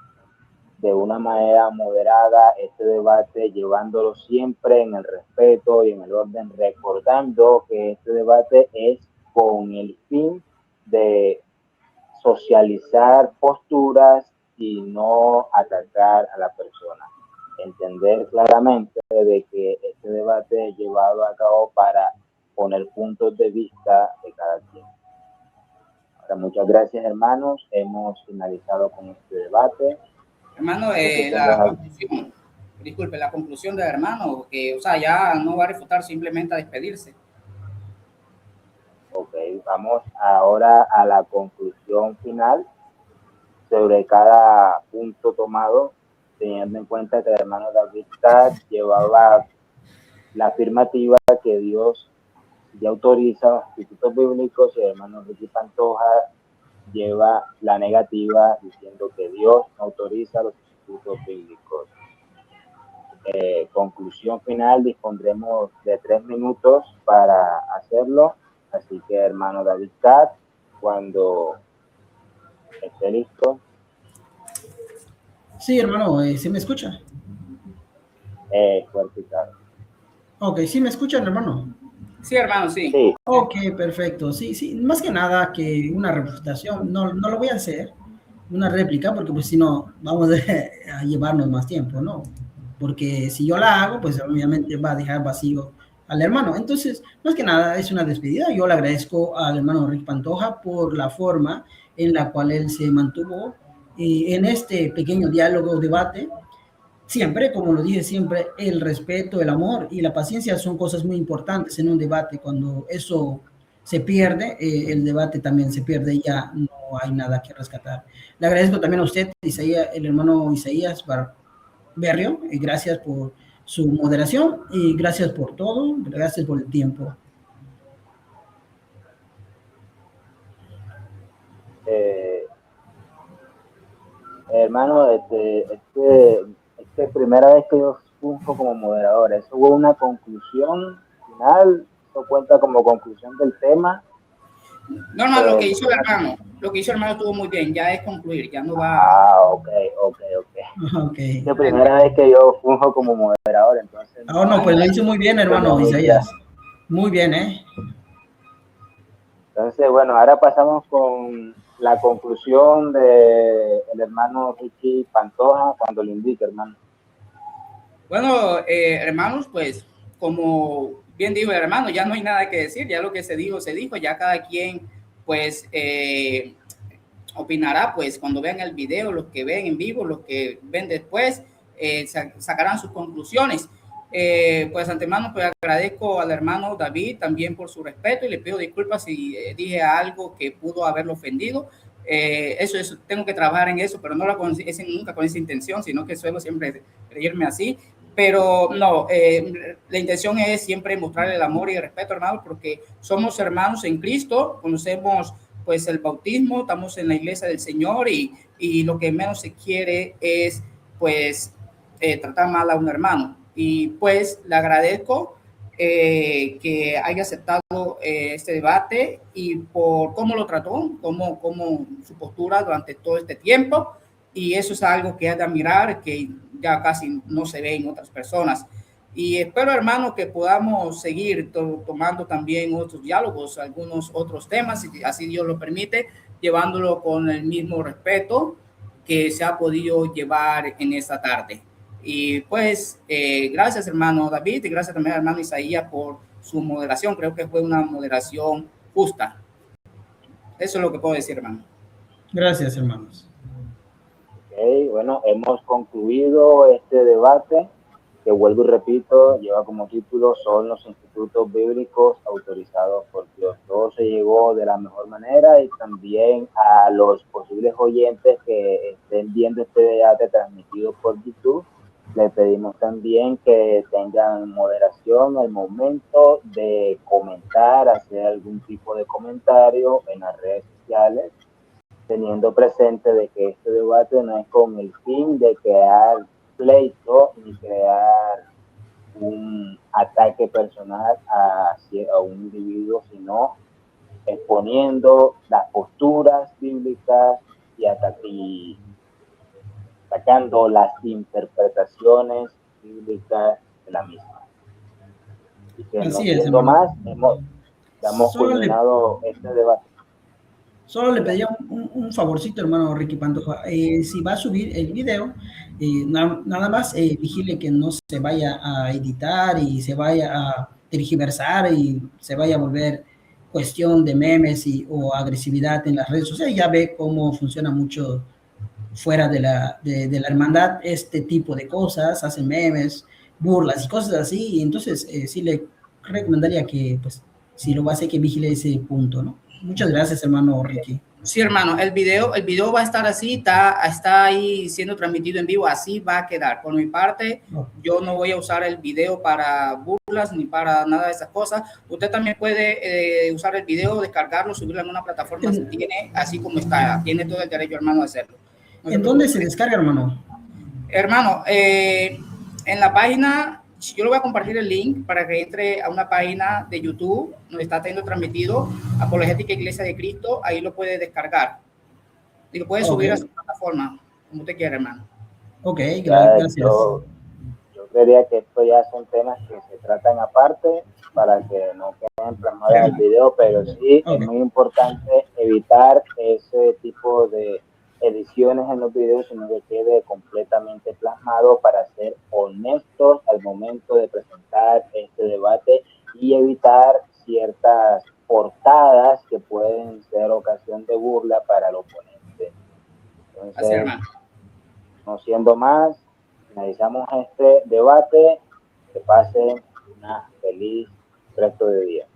[SPEAKER 1] de una manera moderada este debate, llevándolo siempre en el respeto y en el orden, recordando que este debate es con el fin de socializar posturas y no atacar a la persona. Entender claramente de que este debate es llevado a cabo para poner puntos de vista de cada quien. Ahora, muchas gracias, hermanos. Hemos finalizado con este debate.
[SPEAKER 3] Hermano, la conclusión del hermano, que, o sea, ya no va a refutar, simplemente a despedirse.
[SPEAKER 1] Ok, vamos ahora a la conclusión final sobre cada punto tomado, teniendo en cuenta que el hermano David Cat llevaba la afirmativa que Dios ya autoriza los institutos bíblicos y el hermano Ricky Pantoja lleva la negativa diciendo que Dios no autoriza los institutos bíblicos. Conclusión final, dispondremos de 3 minutos para hacerlo, así que hermano David Cat, cuando esté listo.
[SPEAKER 2] Sí, hermano, ¿sí me escucha?
[SPEAKER 1] Fuerte y claro.
[SPEAKER 2] Ok, ¿sí me escuchan, hermano?
[SPEAKER 3] Sí, hermano, sí.
[SPEAKER 1] Sí,
[SPEAKER 2] Ok, perfecto. Sí, sí, más que nada que una refutación, no, no lo voy a hacer, una réplica, porque pues si no, vamos a llevarnos más tiempo, ¿no? Porque si yo la hago, pues obviamente va a dejar vacío al hermano. Entonces, más que nada es una despedida. Yo le agradezco al hermano Rick Pantoja por la forma en la cual él se mantuvo en este pequeño diálogo, debate. Siempre, como lo dije siempre, el respeto, el amor y la paciencia son cosas muy importantes en un debate. Cuando eso se pierde, el debate también se pierde y ya no hay nada que rescatar. Le agradezco también a usted, Isaías, el hermano Isaías Berrio, y gracias por su moderación y gracias por todo, gracias por el tiempo.
[SPEAKER 1] eh, hermano, primera vez que yo funjo como moderador, ¿eso hubo una conclusión final? ¿Eso cuenta como conclusión del tema?
[SPEAKER 3] No, no,
[SPEAKER 1] Pues,
[SPEAKER 3] lo que hizo el hermano estuvo muy bien, ya es concluir, ya no va.
[SPEAKER 1] ah, ok, ok, ok.
[SPEAKER 2] Ok.
[SPEAKER 1] Es la primera vez que yo funjo como moderador, entonces
[SPEAKER 2] Ah, no,
[SPEAKER 1] no
[SPEAKER 2] pues lo hizo muy bien,
[SPEAKER 1] tenía
[SPEAKER 2] hermano
[SPEAKER 1] muy claro.
[SPEAKER 2] Isaías. Muy bien, ¿eh?
[SPEAKER 1] Entonces, bueno, ahora pasamos con la conclusión de el hermano Ricky Pantoja cuando lo indique, hermano.
[SPEAKER 3] Bueno, hermanos, pues como bien dijo el hermano, ya no hay nada que decir, ya lo que se dijo, ya cada quien pues opinará pues cuando vean el video, los que ven en vivo, los que ven después, sacarán sus conclusiones. Pues antemano pues agradezco al hermano David también por su respeto y le pido disculpas si dije algo que pudo haberlo ofendido. Eso, tengo que trabajar en eso, pero no nunca con esa intención, sino que suelo siempre reírme así. Pero no, la intención es siempre mostrar el amor y el respeto, hermano, porque somos hermanos en Cristo, conocemos pues el bautismo, estamos en la iglesia del Señor y lo que menos se quiere es pues tratar mal a un hermano. Y pues le agradezco que haya aceptado este debate y por cómo lo trató, cómo su postura durante todo este tiempo. Y eso es algo que es de admirar, que ya casi no se ve en otras personas. Y espero, hermano, que podamos seguir tomando también otros diálogos, algunos otros temas, si así Dios lo permite, llevándolo con el mismo respeto que se ha podido llevar en esta tarde. Y pues, gracias, hermano David, y gracias también, hermano Isaías, por su moderación. Creo que fue una moderación justa. Eso es lo que puedo decir, hermano.
[SPEAKER 2] Gracias, hermanos.
[SPEAKER 1] Ok, bueno, hemos concluido este debate, que vuelvo y repito, lleva como título Son los institutos bíblicos autorizados por Dios. Todo se llegó de la mejor manera y también a los posibles oyentes que estén viendo este debate transmitido por YouTube, le pedimos también que tengan moderación al momento de comentar, hacer algún tipo de comentario en las redes sociales, teniendo presente de que este debate no es con el fin de crear pleito ni crear un ataque personal a un individuo, sino exponiendo las posturas bíblicas y atacando las interpretaciones bíblicas de la misma. Y que no
[SPEAKER 2] Así es,
[SPEAKER 1] siendo
[SPEAKER 2] hermano.
[SPEAKER 1] más, hemos
[SPEAKER 2] Solo le,
[SPEAKER 1] culminado este debate.
[SPEAKER 2] Solo le pedía un favorcito, hermano Ricky Pantoja. Si va a subir el video, nada más vigile que no se vaya a editar y se vaya a tergiversar y se vaya a volver cuestión de memes o agresividad en las redes sociales. Ya ve cómo funciona mucho fuera de la hermandad este tipo de cosas, hacen memes, burlas y cosas así. Y entonces sí le recomendaría que, pues, si lo va a hacer, que vigile ese punto, ¿no? Muchas gracias, hermano Ricky.
[SPEAKER 3] Sí, hermano, el video va a estar así, está ahí siendo transmitido en vivo, así va a quedar. Por mi parte, yo no voy a usar el video para burlas ni para nada de esas cosas. Usted también puede usar el video, descargarlo, subirlo en una plataforma, si tiene, así como está, tiene todo el derecho, hermano, a hacerlo. No
[SPEAKER 2] ¿En dónde se descarga, hermano?
[SPEAKER 3] Hermano, en la página, yo le voy a compartir el link para que entre a una página de YouTube donde está teniendo transmitido Apologética Iglesia de Cristo. Ahí lo puede descargar y lo puede subir a su plataforma, como usted quiera, hermano.
[SPEAKER 2] Ok, gracias.
[SPEAKER 1] Yo creería que esto ya son temas que se tratan aparte. para que no queden plasmadas en el video, pero sí es muy importante evitar ese tipo de ediciones en los videos, sino que quede completamente plasmado para ser honestos al momento de presentar este debate y evitar ciertas portadas que pueden ser ocasión de burla para el oponente. Entonces, no siendo más, finalizamos este debate. Que pasen una feliz resto de día.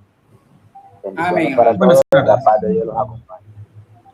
[SPEAKER 1] Bendiciones para todos. La paz de Dios los acompañe.